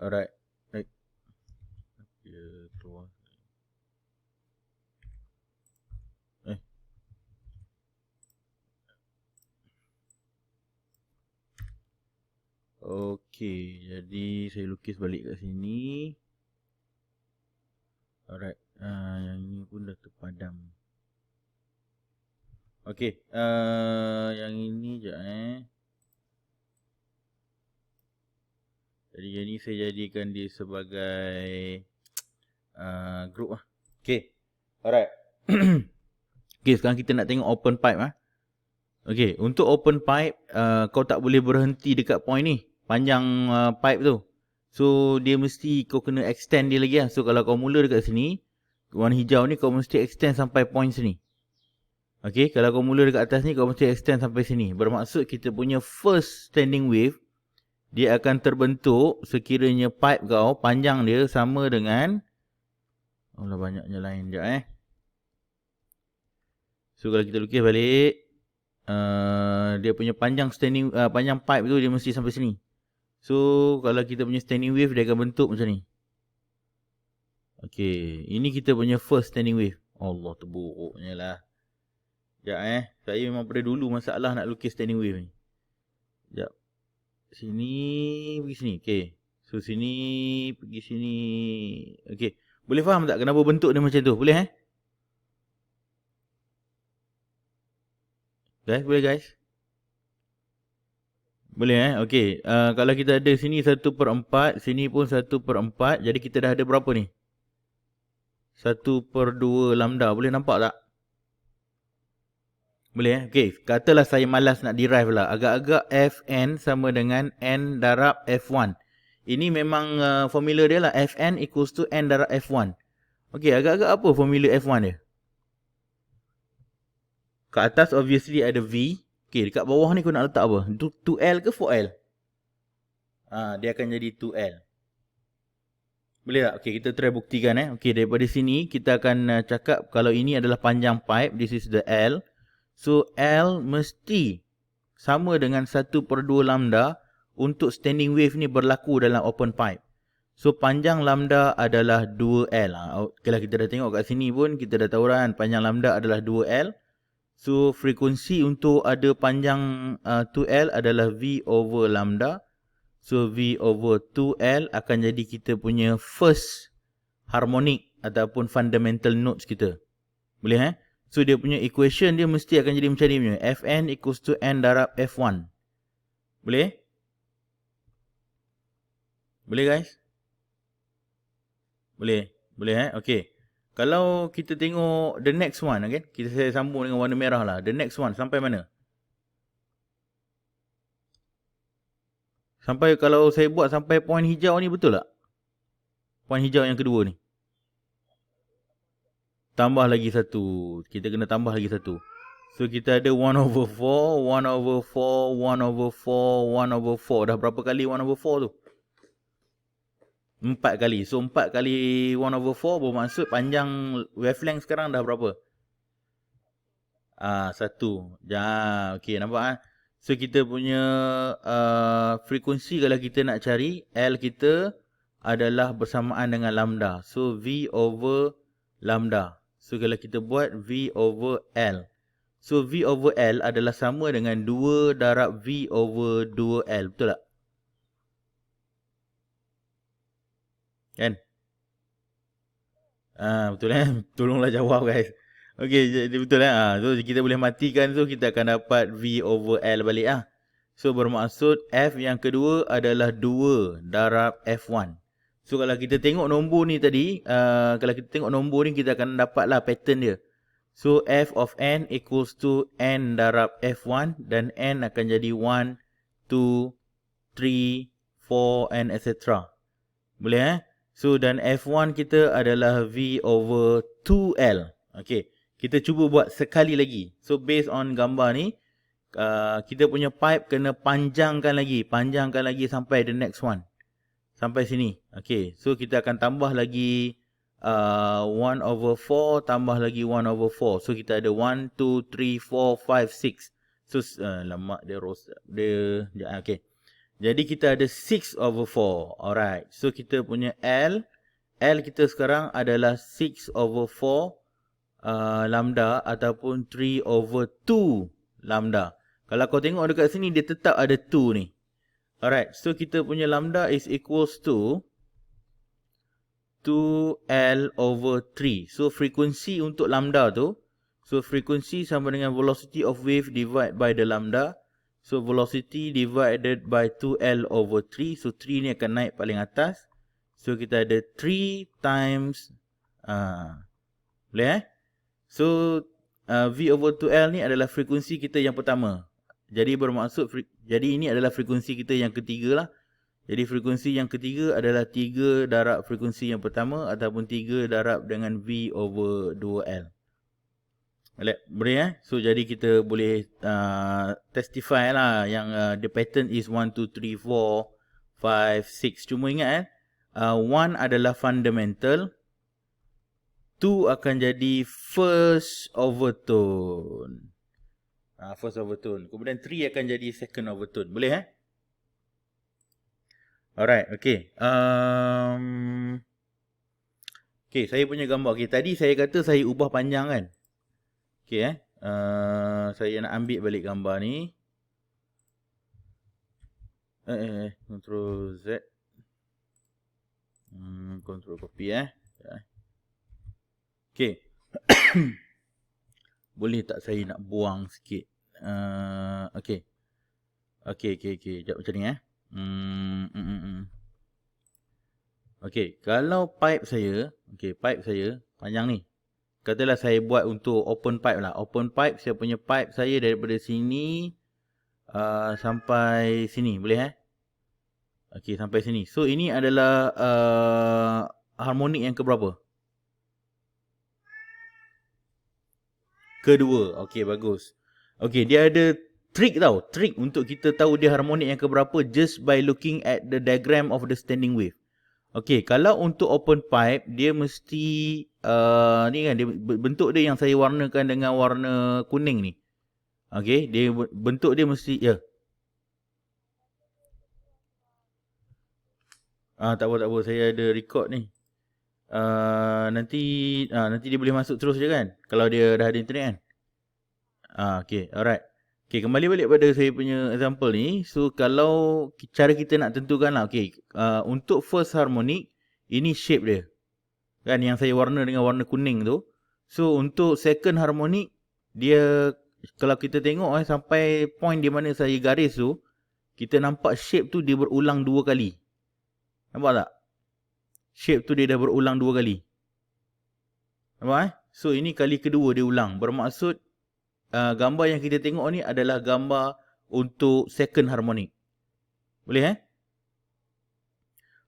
Alright. Baik. Dia keluar. Okay, jadi saya lukis balik kat sini. Alright, yang ini pun dah terpadam. Okay, yang ini je Jadi yang ni saya jadikan dia sebagai group lah. Okay, alright. Okay, sekarang kita nak tengok open pipe Okay, untuk open pipe, kau tak boleh berhenti dekat point ni. Panjang pipe tu. So dia mesti kau kena extend dia lagi So kalau kau mula dekat sini, warna hijau ni kau mesti extend sampai point sini. Okay, kalau kau mula dekat atas ni kau mesti extend sampai sini. Bermaksud kita punya first standing wave dia akan terbentuk sekiranya pipe kau panjang dia sama dengan banyaknya lain je So kalau kita lukis balik, dia punya panjang panjang pipe tu dia mesti sampai sini. So kalau kita punya standing wave dia akan bentuk macam ni. Okay, ini kita punya first standing wave. Allah, terburuknya lah. Sekejap saya memang pada dulu masalah nak lukis standing wave ni. Sekejap. Sini pergi sini. Okay, so sini pergi sini. Okay, boleh faham tak kenapa bentuk dia macam tu? Boleh Guys, boleh guys? Boleh Okay, kalau kita ada sini 1/4, sini pun 1/4. Jadi kita dah ada berapa ni? 1/2 lambda. Boleh nampak tak? Boleh Okay, katalah saya malas nak derive lah. Agak-agak Fn sama dengan N darab F1. Ini memang formula dia lah. Fn equals to N darab F1. Okay, agak-agak apa formula F1 dia? Kat atas obviously ada V. Okay, dekat bawah ni kau nak letak apa? 2L ke 4L? Dia akan jadi 2L. Boleh tak? Okay, kita try buktikan Okay, daripada sini kita akan cakap kalau ini adalah panjang pipe. This is the L. So, L mesti sama dengan 1/2 lambda untuk standing wave ni berlaku dalam open pipe. So panjang lambda adalah 2L. Kalau kita dah tengok kat sini pun kita dah tahu kan panjang lambda adalah 2L. So frekuensi untuk ada panjang 2L adalah V over lambda. So V over 2L akan jadi kita punya first harmonic ataupun fundamental notes kita. Boleh So dia punya equation dia mesti akan jadi macam ni punya. Fn equals to n darab F1. Boleh? Boleh guys? Boleh? Boleh Okay. Kalau kita tengok the next one, okay? Saya sambung dengan warna merah lah. The next one sampai mana? Sampai kalau saya buat sampai point hijau ni betul tak? Point hijau yang kedua ni. Tambah lagi satu. Kita kena tambah lagi satu. So kita ada 1/4, 1/4, 1/4, 1/4. Dah berapa kali 1/4 tu? 4 kali. So 4 kali 1/4 bermaksud panjang wavelength sekarang dah berapa? 1. Okay, nampak So kita punya frekuensi kalau kita nak cari, L kita adalah bersamaan dengan lambda. So V over lambda. So kalau kita buat V over L. So V over L adalah sama dengan 2 darab V over 2L. Betul tak? Kan? Betul Tolonglah jawab guys. Okay, jadi betul So kita boleh matikan tu kita akan dapat V over L balik So bermaksud F yang kedua adalah 2 darab F1. So kalau kita tengok nombor ni tadi, kalau kita tengok nombor ni kita akan dapatlah pattern dia. So F of N equals to N darab F1 dan N akan jadi 1, 2, 3, 4 and etc. Boleh So dan F1 kita adalah V over 2L. Okay. Kita cuba buat sekali lagi. So based on gambar ni, kita punya pipe kena panjangkan lagi. Panjangkan lagi sampai the next one. Sampai sini. Okay. So kita akan tambah lagi 1/4 tambah lagi 1/4. So kita ada 1, 2, 3, 4, 5, 6. So lama dia okay. Jadi kita ada 6/4. Alright. So kita punya L kita sekarang adalah 6/4 lambda ataupun 3/2 lambda. Kalau kau tengok dekat sini dia tetap ada 2 ni. Alright. So kita punya lambda is equals to 2L over 3. So frekuensi untuk lambda tu. So frekuensi sama dengan velocity of wave divided by the lambda. So velocity divided by 2L over 3. So 3 ni akan naik paling atas. So kita ada 3 times. Boleh So V over 2L ni adalah frekuensi kita yang pertama. Jadi bermaksud, jadi ini adalah frekuensi kita yang ketiga lah. Jadi frekuensi yang ketiga adalah 3 darab frekuensi yang pertama. Ataupun 3 darab dengan V over 2L. Boleh So jadi kita boleh testify lah yang the pattern is 1, 2, 3, 4, 5, 6. Cuma ingat 1 adalah fundamental. 2 akan jadi first overtone. First overtone. Kemudian 3 akan jadi second overtone. Boleh Alright, okay. Okay, saya punya gambar. Okay, tadi saya kata saya ubah panjang kan. Okay saya nak ambil balik gambar ni. Ctrl Z. Ctrl copy Okay. Boleh tak saya nak buang sikit. Okay. Okay. Sekejap macam ni Okay, kalau pipe saya, panjang ni. Katalah saya buat untuk open pipe lah. Open pipe, saya punya pipe saya daripada sini sampai sini. Boleh Okay, sampai sini. So, ini adalah harmonik yang keberapa? Kedua. Okay, bagus. Okay, dia ada trik tau. Trik untuk kita tahu dia harmonik yang keberapa just by looking at the diagram of the standing wave. Okay, kalau untuk open pipe, dia mesti ni kan, dia, bentuk dia yang saya warnakan dengan warna kuning ni. Okay, dia bentuk dia mesti, ya. Tak apa, saya ada record ni. Nanti dia boleh masuk terus je kan, kalau dia dah ada internet kan. Okay, alright. Okay, kembali balik pada saya punya example ni. So, kalau cara kita nak tentukan lah. Okay, untuk first harmonic, ini shape dia. Kan, yang saya warna dengan warna kuning tu. So, untuk second harmonic, dia, kalau kita tengok sampai point di mana saya garis tu, kita nampak shape tu dia berulang 2 kali. Nampak tak? Shape tu dia dah berulang 2 kali. Nampak So, ini kali kedua dia ulang. Bermaksud, gambar yang kita tengok ni adalah gambar untuk second harmonic. Boleh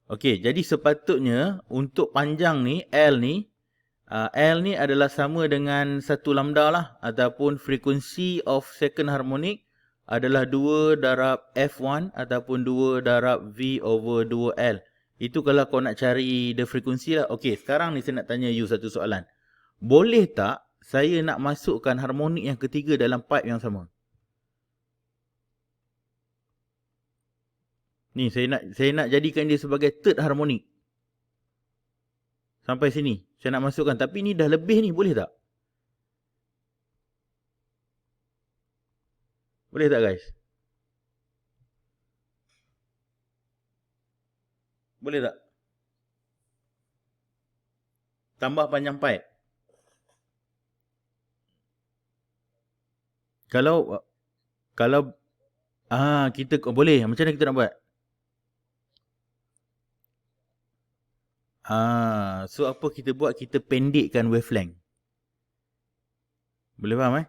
Okey, jadi sepatutnya untuk panjang ni, L ni adalah sama dengan 1 lambda lah, ataupun frekuensi of second harmonic adalah 2 darab F1 ataupun 2 darab V over 2L. Itu kalau kau nak cari the frekuensi lah. Okey, sekarang ni saya nak tanya you satu soalan. Boleh tak saya nak masukkan harmonik yang ketiga dalam pipe yang sama? Ni saya nak jadikan dia sebagai third harmonic. Sampai sini saya nak masukkan, tapi ni dah lebih ni, boleh tak? Boleh tak guys? Boleh tak? Tambah panjang pipe. Kalau kita boleh, macam mana kita nak buat? So apa kita buat? Kita pendekkan wavelength. Boleh faham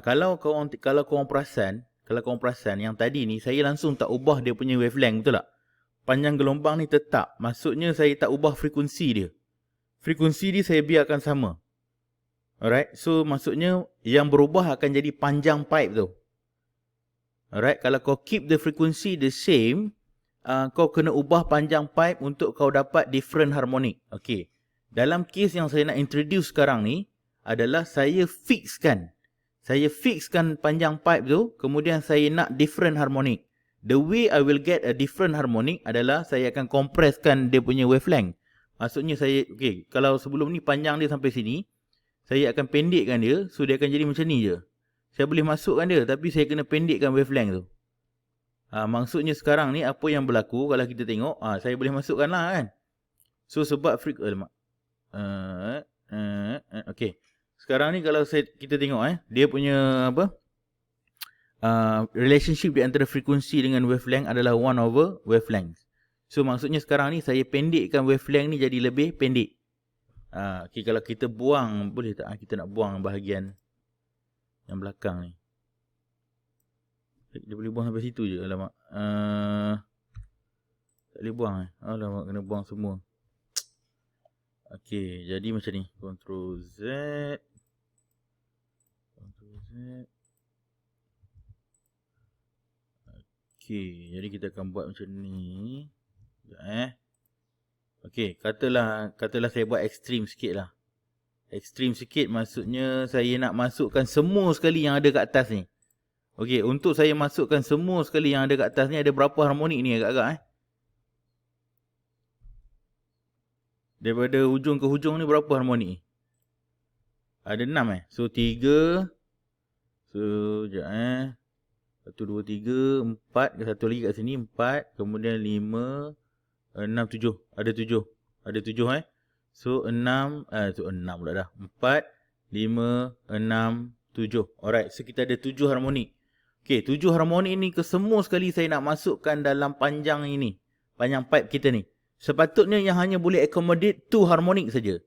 kalau korang perasan yang tadi ni saya langsung tak ubah dia punya wavelength, betul tak? Panjang gelombang ni tetap. Maksudnya saya tak ubah frekuensi dia. Frekuensi dia saya biarkan sama. Alright, so maksudnya yang berubah akan jadi panjang pipe tu. Alright, kalau kau keep the frequency the same, kau kena ubah panjang pipe untuk kau dapat different harmonic. Okay. Dalam case yang saya nak introduce sekarang ni adalah saya fixkan panjang pipe tu, kemudian saya nak different harmonic. The way I will get a different harmonic adalah saya akan compresskan dia punya wavelength. Maksudnya kalau sebelum ni panjang dia sampai sini, saya akan pendekkan dia, so dia akan jadi macam ni je. Saya boleh masukkan dia, tapi saya kena pendekkan wavelength tu. Maksudnya sekarang ni apa yang berlaku kalau kita tengok, saya boleh masukkan lah kan. So sebab okay. Sekarang ni kalau kita tengok dia punya relationship di antara frekuensi dengan wavelength adalah 1 over wavelength. So maksudnya sekarang ni saya pendekkan wavelength ni jadi lebih pendek. Okay, kalau kita buang, boleh tak kita nak buang bahagian yang belakang ni? Dia boleh buang sampai situ je. Alamak. Tak boleh buang alamak, kena buang semua. Okay, jadi macam ni. Ctrl Z. Okay, jadi kita akan buat macam ni. Okay, katalah saya buat ekstrim sikit lah. Ekstrim sikit maksudnya saya nak masukkan semua sekali yang ada kat atas ni. Okay, untuk saya masukkan semua sekali yang ada kat atas ni, ada berapa harmonik ni agak-agak Daripada hujung ke hujung ni berapa harmonik ni? Ada 6 So 3. So sekejap 1, 2, 3, 4. Satu lagi kat sini 4. Kemudian 5, 6, 7. Ada 7. Ada 7 So 6. So 6 pula dah. 4, 5, 6, 7. Alright, so kita ada 7 harmonik. Okay, 7 harmonik ni kesemua sekali saya nak masukkan dalam panjang ini. Panjang pipe kita ni. Sepatutnya yang hanya boleh accommodate 2 harmonik saja.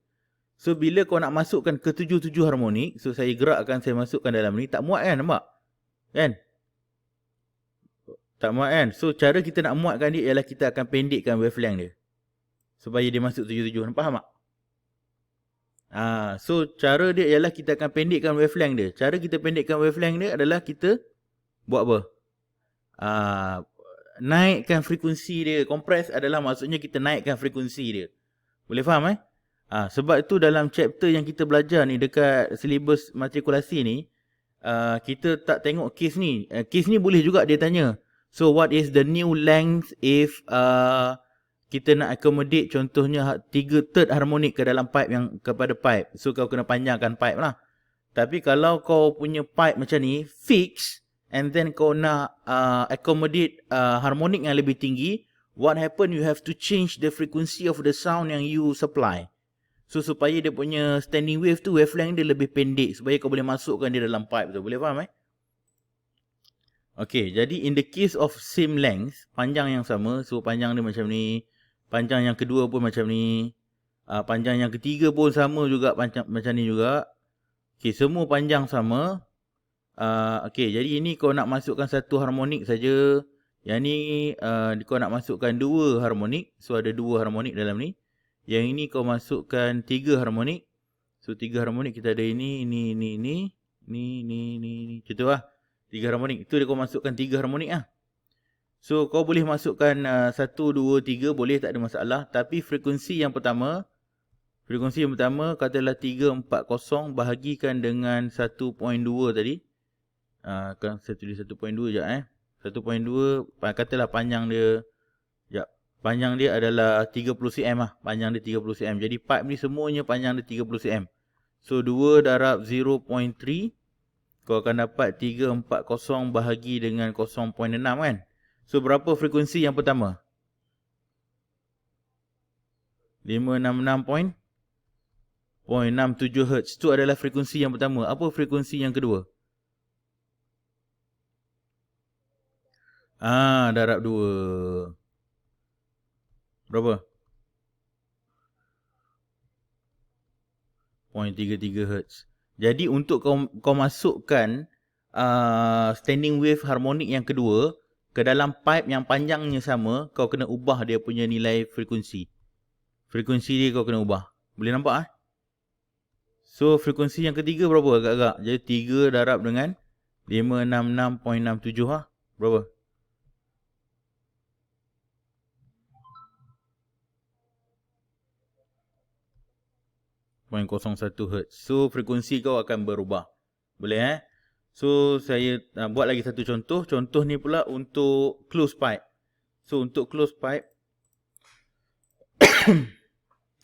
So bila kau nak masukkan ke 7 harmonik, so saya gerakkan, saya masukkan dalam ni, tak muat kan, nampak? Kan? Tak muat kan? So cara kita nak muatkan dia ialah kita akan pendekkan wavelength dia. Supaya dia masuk 7. Faham tak? So cara dia ialah kita akan pendekkan wavelength dia. Cara kita pendekkan wavelength dia adalah kita buat apa? Naikkan frekuensi dia. Compress adalah maksudnya kita naikkan frekuensi dia. Boleh faham sebab itu dalam chapter yang kita belajar ni dekat silibus matrikulasi ni, kita tak tengok case ni. Case ni boleh juga dia tanya. So what is the new length if kita nak accommodate contohnya 3/3 harmonik ke dalam pipe yang kepada pipe. So kau kena panjangkan pipe lah. Tapi kalau kau punya pipe macam ni fix and then kau nak accommodate harmonik yang lebih tinggi, what happen, you have to change the frequency of the sound yang you supply. So supaya dia punya standing wave tu wavelength dia lebih pendek supaya kau boleh masukkan dia dalam pipe tu. Boleh faham Okay, jadi in the case of same length, panjang yang sama, so panjang dia macam ni, panjang yang kedua pun macam ni, panjang yang ketiga pun sama juga, macam ni juga. Okay, semua panjang sama. Okay, jadi ini kau nak masukkan satu harmonik saja. Yang ni kau nak masukkan 2 harmonik, so ada 2 harmonik dalam ni. Yang ini kau masukkan 3 harmonik. So 3 harmonik kita ada ini. Contoh lah. 3 harmonik. Itu dia kau masukkan 3 harmonik lah. So kau boleh masukkan 1, 2, 3. Boleh, tak ada masalah. Tapi frekuensi yang pertama katalah 340 bahagikan dengan 1.2 tadi. Kan saya tulis 1.2 sekejap 1.2 katalah panjang dia. Sekejap. Panjang dia adalah 30 cm lah. Panjang dia 30 cm. Jadi pipe ni semuanya panjang dia 30 cm. So 2 darab 0.3. Kau akan dapat 340 bahagi dengan 0.6 kan. So berapa frekuensi yang pertama? 566.67 Hz. Itu adalah frekuensi yang pertama. Apa frekuensi yang kedua? Darab 2. Berapa? 0.33 Hz. Jadi untuk kau masukkan standing wave harmonik yang kedua ke dalam pipe yang panjangnya sama, kau kena ubah dia punya nilai frekuensi. Frekuensi dia kau kena ubah. Boleh nampak So frekuensi yang ketiga berapa agak-agak? Jadi 3 darab dengan 566.67 lah. Berapa? .01 Hz. So frekuensi kau akan berubah. Boleh So saya buat lagi satu contoh. Contoh ni pula untuk close pipe. So untuk close pipe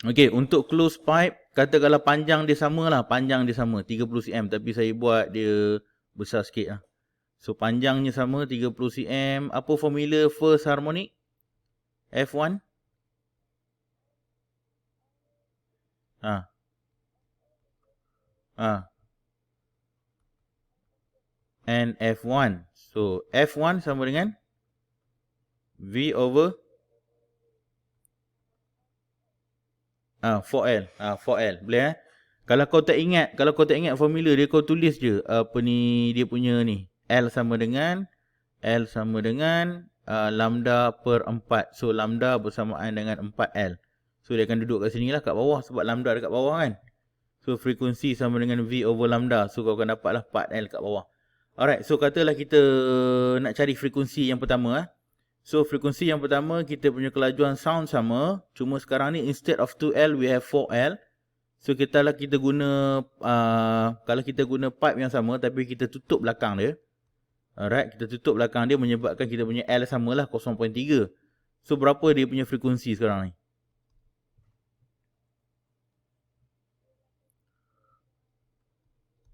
okay, untuk close pipe katakanlah panjang dia sama lah. Panjang dia sama 30 cm. Tapi saya buat dia besar sikit lah. So panjangnya sama 30 cm. Apa formula first harmonic? F1 and F1. So F1 sama dengan V over 4L. 4L. Boleh Kalau kau tak ingat formula dia, kau tulis je dia punya ni. L sama dengan lambda per 4. So lambda bersamaan dengan 4L. So dia akan duduk kat sini lah, kat bawah, sebab lambda dekat bawah kan. So frekuensi sama dengan V over lambda. So kau akan dapatlah 4L kat bawah. Alright, so katalah kita nak cari frekuensi yang pertama. So frekuensi yang pertama kita punya kelajuan sound sama. Cuma sekarang ni instead of 2L we have 4L. So kita guna kalau kita guna pipe yang sama tapi kita tutup belakang dia. Alright, kita tutup belakang dia menyebabkan kita punya L samalah 0.3. So berapa dia punya frekuensi sekarang ni?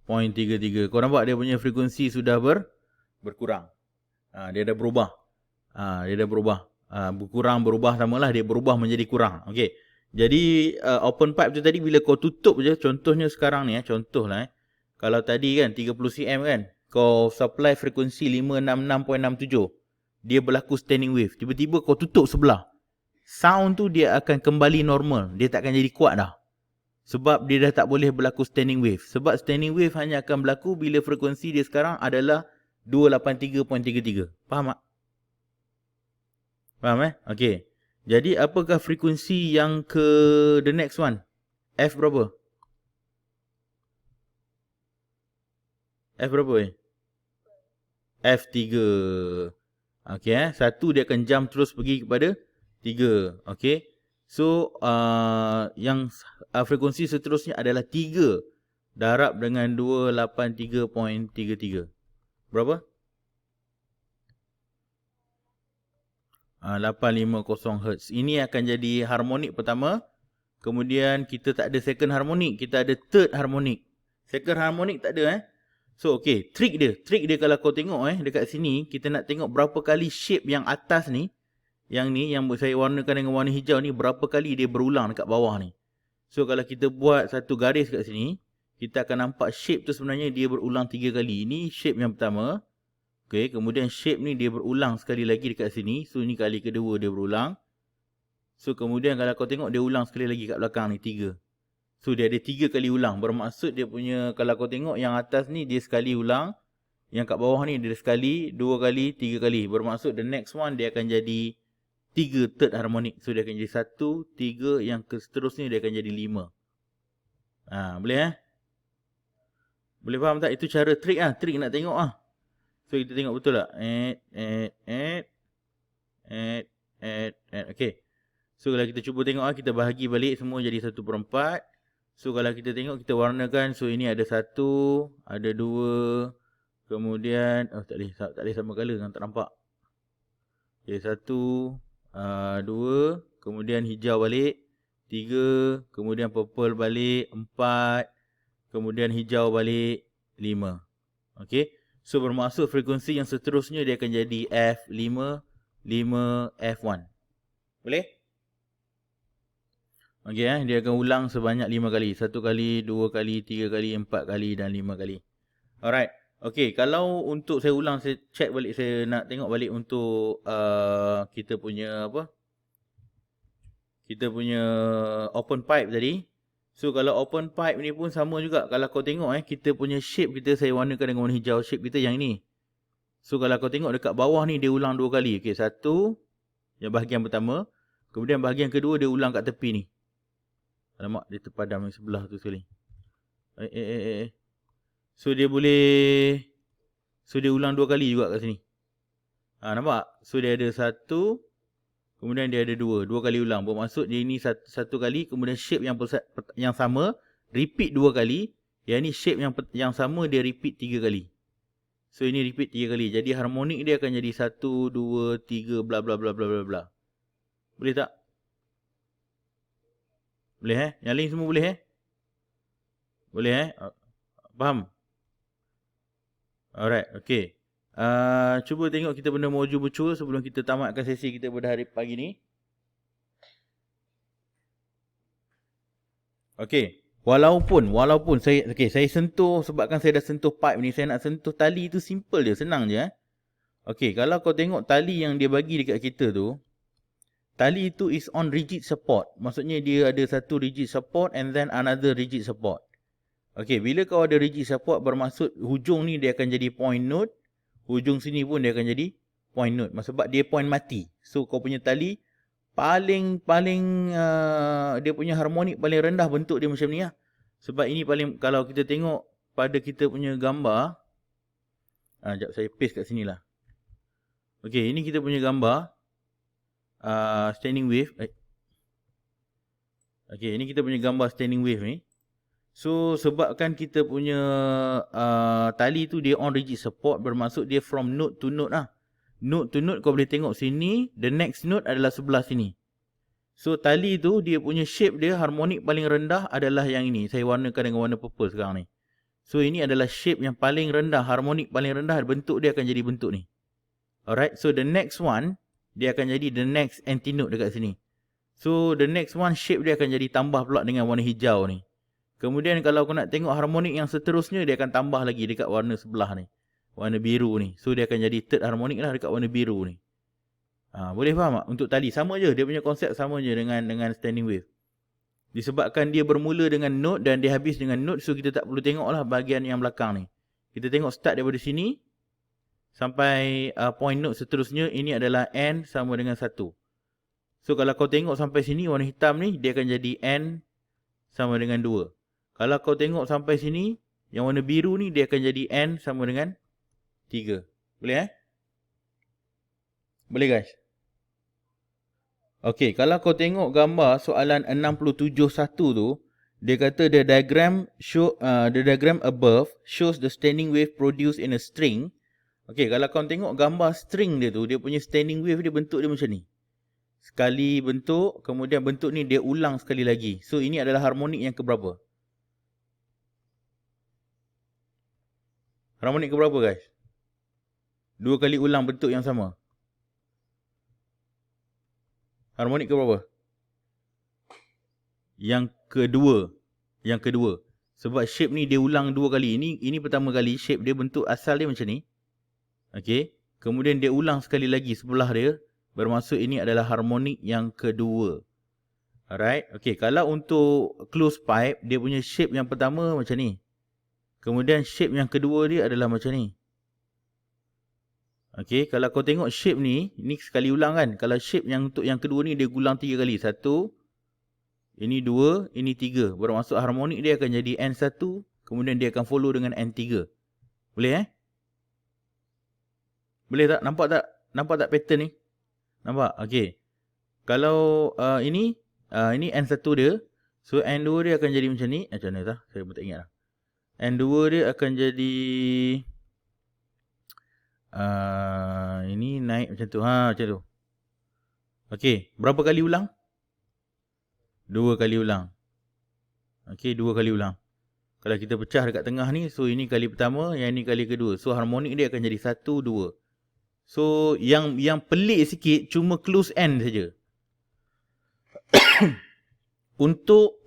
0.33. Kau nampak dia punya frekuensi sudah berkurang. Dia dah berubah. Berubah samalah, dia berubah menjadi kurang. Okey. Jadi open pipe tu tadi bila kau tutup je, contohnya sekarang ni contohlah kalau tadi kan 30 cm kan, kau supply frekuensi 566.67. Dia berlaku standing wave. Tiba-tiba kau tutup sebelah. Sound tu dia akan kembali normal. Dia tak akan jadi kuat dah. Sebab dia dah tak boleh berlaku standing wave. Sebab standing wave hanya akan berlaku bila frekuensi dia sekarang adalah 283.33. Faham tak? Faham Okey. Jadi apakah frekuensi yang ke the next one? F berapa? F berapa F3. Okey satu dia akan jump terus pergi kepada 3. Okey. So yang frekuensi seterusnya adalah 3 darab dengan 283.33. Berapa? 850 Hz. Ini akan jadi harmonik pertama. Kemudian kita tak ada second harmonik, kita ada third harmonik. Second harmonik tak ada So okay, trick dia kalau kau tengok dekat sini, kita nak tengok berapa kali shape yang atas ni, yang saya warnakan dengan warna hijau ni, berapa kali dia berulang dekat bawah ni. So kalau kita buat satu garis kat sini, kita akan nampak shape tu sebenarnya dia berulang 3 kali. Ini shape yang pertama. Okay, kemudian shape ni dia berulang sekali lagi dekat sini. So ni kali kedua dia berulang. So kemudian kalau kau tengok dia ulang sekali lagi kat belakang ni 3. So dia ada 3 kali ulang. Bermaksud dia punya, kalau kau tengok yang atas ni dia sekali ulang. Yang kat bawah ni dia sekali, 2 kali, 3 kali. Bermaksud the next one dia akan jadi 3 third harmonic. So dia akan jadi 1, 3, yang seterusnya dia akan jadi 5. Boleh Boleh faham tak? Itu cara trik trik nak tengok So kita tengok betul tak? Okay. So kalau kita cuba tengok kita bahagi balik semua jadi 1/4. So kalau kita tengok kita warnakan, so ini ada 1, ada 2, kemudian tak boleh sama color kan, tak nampak. Okay, 1, 2, kemudian hijau balik, 3, kemudian purple balik, 4, kemudian hijau balik, 5. Okay. So bermaksud frekuensi yang seterusnya dia akan jadi F5, 5, F1. Boleh? Okay, dia akan ulang sebanyak 5 kali. 1 kali, 2 kali, 3 kali, 4 kali dan 5 kali. Alright. Okay, kalau untuk saya ulang, saya check balik, saya nak tengok balik untuk kita punya kita punya open pipe tadi. So kalau open pipe ni pun sama juga. Kalau kau tengok kita punya shape kita, saya warnakan dengan warna hijau, shape kita yang ni. So kalau kau tengok dekat bawah ni dia ulang 2 kali. Okay, 1 yang bahagian pertama, kemudian bahagian kedua dia ulang kat tepi ni. Alamak, dia terpadam yang sebelah tu sekali. So dia boleh, so dia ulang 2 kali juga kat sini. Nampak? So dia ada 1, kemudian dia ada 2 kali ulang. Bermaksud dia ini 1 kali, kemudian shape yang sama repeat 2 kali. Yang ni shape yang sama dia repeat 3 kali. So ini repeat 3 kali. Jadi harmonik dia akan jadi 1, 2, 3 bla bla bla bla bla bla. Boleh tak? Boleh Yang lain semua boleh Boleh Faham? Alright, okay. Cuba tengok kita benda moju bucul sebelum kita tamatkan sesi kita pada hari pagi ni. Okay. Walaupun saya sentuh, sebabkan saya dah sentuh pipe ni, saya nak sentuh tali tu simple je, senang je Okay, kalau kau tengok tali yang dia bagi dekat kita tu, tali itu is on rigid support. Maksudnya dia ada satu rigid support and then another rigid support. Okay, bila kau ada rigid support, bermaksud hujung ni dia akan jadi point node. Hujung sini pun dia akan jadi point node. Sebab dia point mati. So kau punya tali paling dia punya harmonik paling rendah bentuk dia macam ni Sebab ini paling, kalau kita tengok pada kita punya gambar. Sekejap saya paste kat sini lah. Okay, ini kita punya gambar. Standing wave. Okay, ini kita punya gambar standing wave ni. So sebabkan kita punya tali tu dia on rigid support, bermaksud dia from node to node Node to node kau boleh tengok sini, the next node adalah sebelah sini. So tali tu dia punya shape dia, harmonik paling rendah adalah yang ini. Saya warnakan dengan warna purple sekarang ni. So ini adalah shape yang paling rendah, harmonik paling rendah, bentuk dia akan jadi bentuk ni. Alright, so the next one dia akan jadi the next antinode dekat sini. So the next one shape dia akan jadi tambah pula dengan warna hijau ni. Kemudian kalau kau nak tengok harmonik yang seterusnya, dia akan tambah lagi dekat warna sebelah ni. Warna biru ni. So dia akan jadi third harmonik lah dekat warna biru ni. Boleh faham tak? Untuk tali sama je, dia punya konsep sama je dengan standing wave. Disebabkan dia bermula dengan node dan dia habis dengan node, so kita tak perlu tengok lah bahagian yang belakang ni. Kita tengok start daripada sini sampai point node seterusnya, ini adalah N sama dengan 1. So kalau kau tengok sampai sini warna hitam ni, dia akan jadi N sama dengan 2. Kalau kau tengok sampai sini, yang warna biru ni dia akan jadi N sama dengan 3. Boleh Boleh guys? Okay, kalau kau tengok gambar soalan 67.1 tu, Dia kata the diagram above shows the standing wave produced in a string. Okay, kalau kau tengok gambar string dia tu, dia punya standing wave dia bentuk dia macam ni. Sekali bentuk, kemudian bentuk ni dia ulang sekali lagi. So ini adalah harmonik yang keberapa? Harmonik keberapa guys? 2 kali ulang bentuk yang sama. Harmonik keberapa? Yang kedua. Sebab shape ni dia ulang 2 kali. Ini pertama kali shape dia bentuk asal dia macam ni. Okay. Kemudian dia ulang sekali lagi sebelah dia. Bermaksud ini adalah harmonik yang kedua. Alright. Okay. Kalau untuk closed pipe, dia punya shape yang pertama macam ni. Kemudian shape yang kedua dia adalah macam ni. Okay. Kalau kau tengok shape ni sekali ulang kan. Kalau shape yang untuk yang kedua ni dia ulang 3 kali. 1, ini 2, ini 3. Bermaksud harmonik dia akan jadi N1. Kemudian dia akan follow dengan N3. Boleh Boleh tak? Nampak tak pattern ni? Nampak? Okay. Kalau ini N1 dia. So N2 dia akan jadi macam ni. Macam mana tak? Saya pun tak ingat lah. N2 dia akan jadi ini naik macam tu. Macam tu. Okay. Berapa kali ulang? 2 kali ulang. Okay, 2 kali ulang. Kalau kita pecah dekat tengah ni, so ini kali pertama, yang ni kali kedua. So harmonik dia akan jadi 1, 2. So yang pelik sikit cuma close end saja. Untuk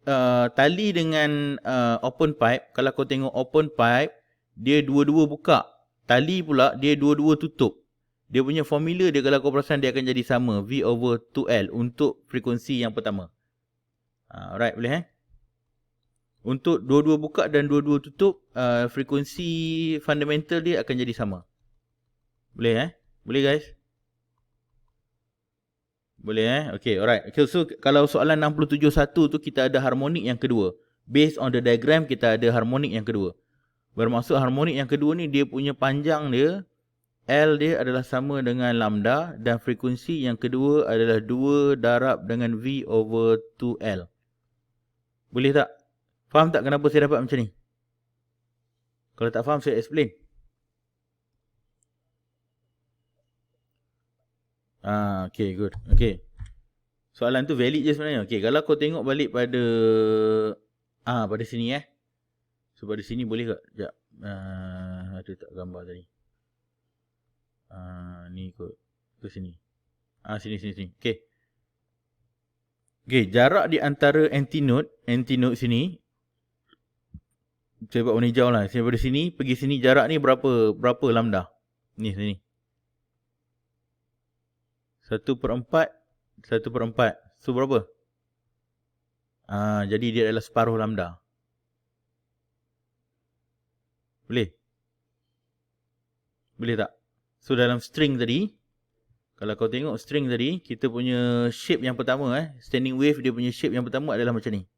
tali dengan open pipe, kalau kau tengok open pipe, dia dua-dua buka. Tali pula dia dua-dua tutup. Dia punya formula dia kalau kau perasan dia akan jadi sama, V over 2L untuk frekuensi yang pertama. Alright, boleh Untuk dua-dua buka dan dua-dua tutup, frekuensi fundamental dia akan jadi sama. Boleh Boleh guys? Boleh Okay, alright. Okay, so kalau soalan 67.1 tu kita ada harmonik yang kedua. Based on the diagram kita ada harmonik yang kedua. Bermaksud harmonik yang kedua ni dia punya panjang dia, L dia adalah sama dengan lambda dan frekuensi yang kedua adalah 2 darab dengan V over 2L. Boleh tak? Faham tak kenapa saya dapat macam ni? Kalau tak faham saya explain. Okay, good. Okay. Soalan tu valid je sebenarnya. Okay, kalau kau tengok balik pada pada sini So pada sini boleh tak? Sekejap. Ada tak gambar tadi? Ni kot. Ke sini. Sini. Okay. Okay, jarak di antara antinode sini. Saya buat warna hijau lah. Saya dari sini pergi sini jarak ni berapa lambda? Ni sini. 1/4. So berapa? Jadi dia adalah separuh lambda. Boleh? Boleh tak? So dalam string tadi, kalau kau tengok string tadi, kita punya shape yang pertama standing wave dia punya shape yang pertama adalah macam ni.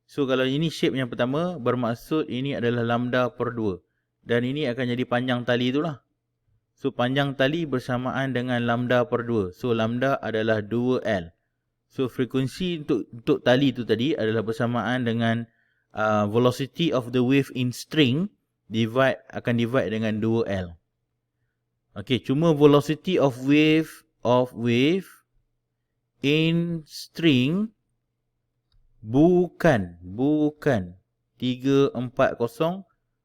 So kalau ini shape yang pertama, bermaksud ini adalah lambda per 2. Dan ini akan jadi panjang tali itulah. So panjang tali bersamaan dengan lambda per 2. So lambda adalah 2L. So frekuensi untuk tali itu tadi adalah bersamaan dengan velocity of the wave in string akan divide dengan 2L. Okay, cuma velocity of wave in string bukan 340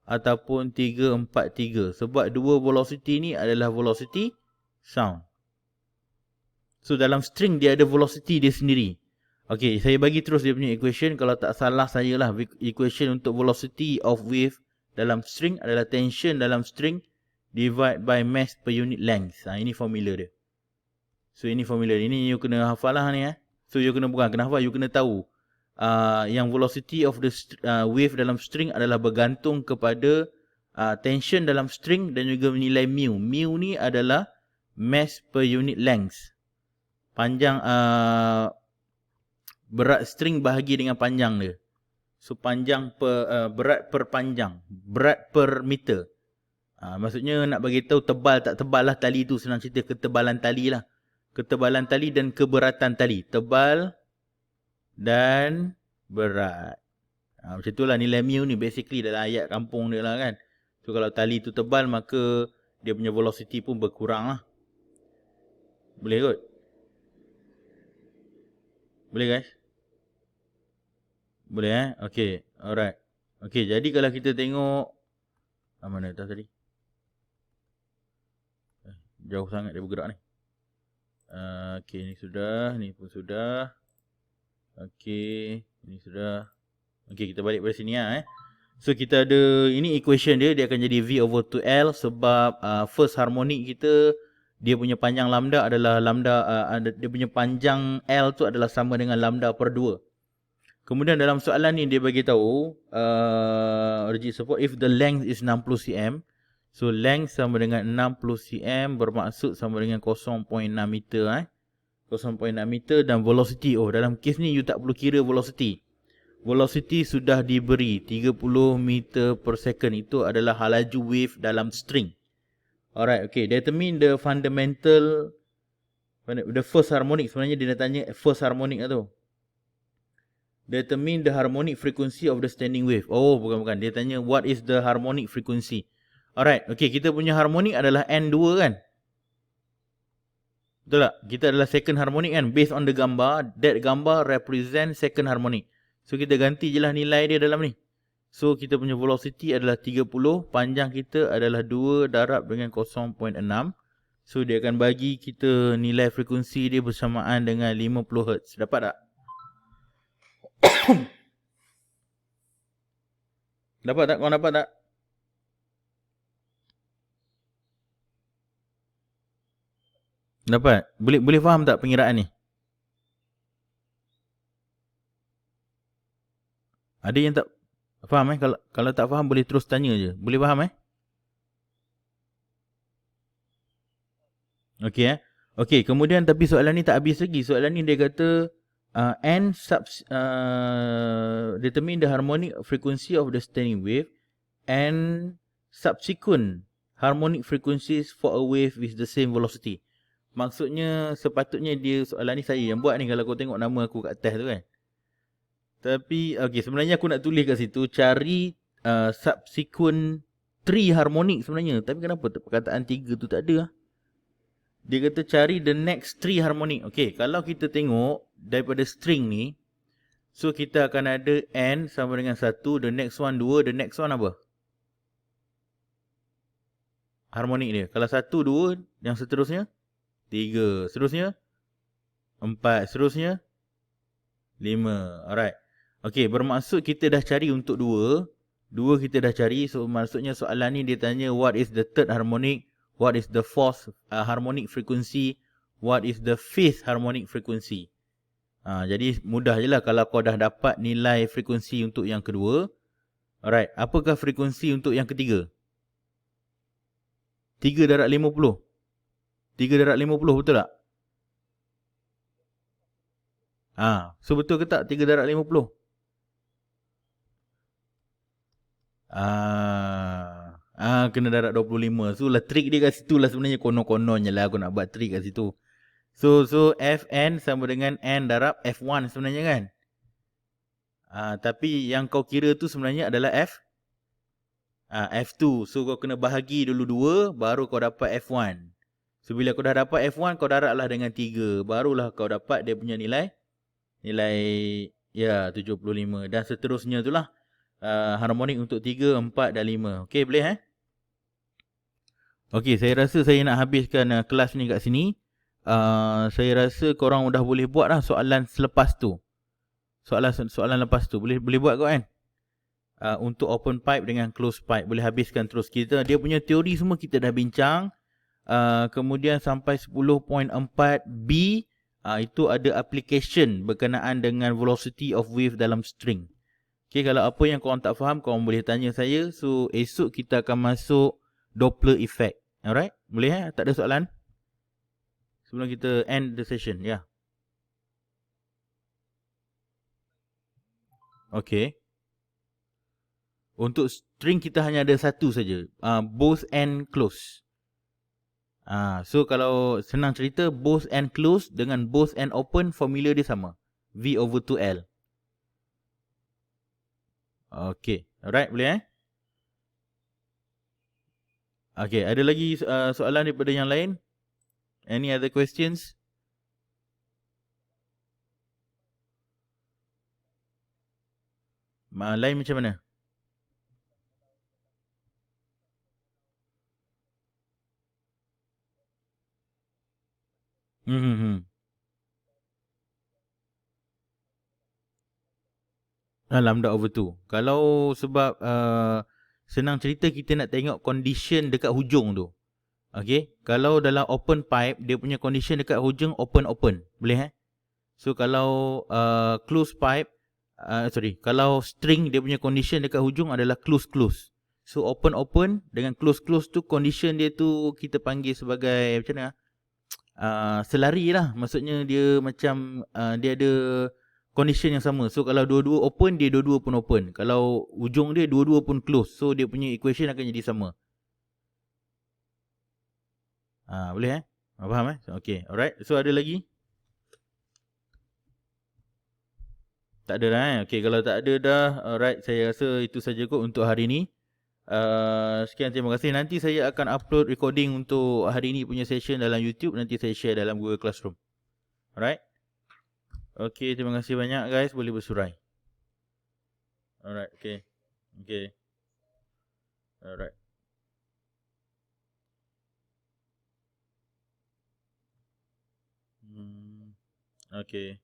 ataupun 343 sebab dua velocity ni adalah velocity sound. So dalam string dia ada velocity dia sendiri. Okay, saya bagi terus dia punya equation. Kalau tak salah saya lah, equation untuk velocity of wave dalam string adalah tension dalam string divide by mass per unit length. Ini formula dia. So ini formula dia. Ini you kena hafal lah ni So you kena hafal, you kena tahu yang velocity of the wave dalam string adalah bergantung kepada tension dalam string dan juga nilai mu. Mu ni adalah mass per unit length. Panjang berat string bahagi dengan panjang dia. So panjang berat per panjang, berat per meter. Maksudnya nak bagi tahu tebal tak tebal lah tali tu, senang cerita ketebalan tali lah. Ketebalan tali dan keberatan tali. Tebal dan berat. Macam tu lah nilai mu ni basically dalam ayat kampung dia lah kan. So kalau tali tu tebal maka dia punya velocity pun berkurang lah. Boleh kot? Boleh guys? Boleh Okay, alright. Okay, jadi kalau kita tengok mana dah tadi? Jauh sangat dia bergerak ni. Okay, ni sudah, ni pun sudah. Okay, ni sudah. Okay, kita balik pada sini lah So kita ada, ini equation dia akan jadi V over 2L sebab first harmonic kita, dia punya panjang lambda adalah lambda, dia punya panjang L tu adalah sama dengan lambda per 2. Kemudian dalam soalan ni dia bagi tahu rigid support if the length is 60 cm. So length sama dengan 60 cm bermaksud sama dengan 0.6 meter 0.6 meter dan velocity. Oh, dalam kes ni you tak perlu kira velocity. Velocity sudah diberi 30 meter per second. Itu adalah laju wave dalam string. Alright, okay. Determine the fundamental, the first harmonic. Sebenarnya dia nak tanya first harmonic lah tu. Determine the harmonic frequency of the standing wave. Oh, bukan. Dia tanya what is the harmonic frequency. Alright, okay. Kita punya harmonic adalah N2 kan? Betul tak? Kita adalah second harmonic kan? Based on the gambar, that gambar represent second harmonic. So kita ganti je lah nilai dia dalam ni. So kita punya velocity adalah 30. Panjang kita adalah 2 darab dengan 0.6. So dia akan bagi kita nilai frekuensi dia bersamaan dengan 50 Hz. Dapat tak? Dapat tak? Korang dapat tak? Dapat? Boleh faham tak pengiraan ni? Ada yang tak faham Kalau tak faham boleh terus tanya je. Boleh faham Okey Okey, kemudian tapi soalan ni tak habis lagi. Soalan ni dia kata determine the harmonic frequency of the standing wave and subsequent harmonic frequencies for a wave with the same velocity. Maksudnya sepatutnya dia, soalan ni saya yang buat ni kalau kau tengok nama aku kat test tu kan. Tapi okay, sebenarnya aku nak tulis kat situ cari subsequent 3 harmonic sebenarnya. Tapi kenapa perkataan 3 tu tak ada Dia kata cari the next 3 harmonic. Okay, kalau kita tengok daripada string ni, so kita akan ada N sama dengan 1, the next one 2, the next one apa? Harmonic dia. Kalau 1, 2, yang seterusnya 3, seterusnya 4, seterusnya 5. Alright. Okay, bermaksud kita dah cari untuk 2. 2 kita dah cari. So maksudnya soalan ni dia tanya what is the third harmonic, what is the fourth harmonic frequency, what is the fifth harmonic frequency. Jadi mudah je lah kalau kau dah dapat nilai frekuensi untuk yang kedua. Alright, apakah frekuensi untuk yang ketiga? 3 darab 50. 3 darab 50 betul tak? So betul ke tak 3 darab 50? Kena darab 25. So lah trik dia kat situ lah sebenarnya, konon-kononnya lah aku nak buat trik kat situ. So Fn sama dengan N darab F1 sebenarnya kan. Tapi yang kau kira tu sebenarnya adalah F2. So kau kena bahagi dulu 2 baru kau dapat F1. So bila kau dah dapat F1 kau darablah dengan 3. Barulah kau dapat dia punya nilai ya 75 dan seterusnya itulah. Harmonik untuk 3, 4 dan 5. Okey, boleh Okey, saya rasa saya nak habiskan kelas ni kat sini. Saya rasa korang dah boleh buat lah soalan selepas tu. Soalan lepas tu boleh buat kau kan? Untuk open pipe dengan close pipe boleh habiskan terus. Kita dia punya teori semua kita dah bincang. Kemudian sampai 10.4b itu ada application berkenaan dengan velocity of wave dalam string. Okay, kalau apa yang korang tak faham, korang boleh tanya saya. So, esok kita akan masuk Doppler effect. Alright? Boleh Tak ada soalan? Sebelum kita end the session, ya. Okay. Untuk string kita hanya ada satu saja. Both end close. So, kalau senang cerita, both end close dengan both end open, formula dia sama. V over 2L. Okay. Alright, boleh Okay, ada lagi soalan daripada yang lain? Any other questions? Lain macam mana? Hmm. Lambda over 2. Kalau sebab senang cerita kita nak tengok condition dekat hujung tu. Okay. Kalau dalam open pipe, dia punya condition dekat hujung open-open. Boleh So kalau close pipe, kalau string dia punya condition dekat hujung adalah close-close. So open-open dengan close-close tu condition dia tu kita panggil sebagai macam mana? Selari lah. Maksudnya dia macam dia ada condition yang sama. So kalau dua-dua open, dia dua-dua pun open. Kalau ujung dia dua-dua pun close. So dia punya equation akan jadi sama. Boleh faham Okay, alright. So ada lagi? Tak ada dah Okay, kalau tak ada dah, alright, saya rasa itu saja kot untuk hari ni. Sekian, terima kasih. Nanti saya akan upload recording untuk hari ni punya session dalam YouTube. Nanti saya share dalam Google Classroom. Alright. Okay, terima kasih banyak guys. Boleh bersurai. Alright, okay. Okay. Alright. Okay.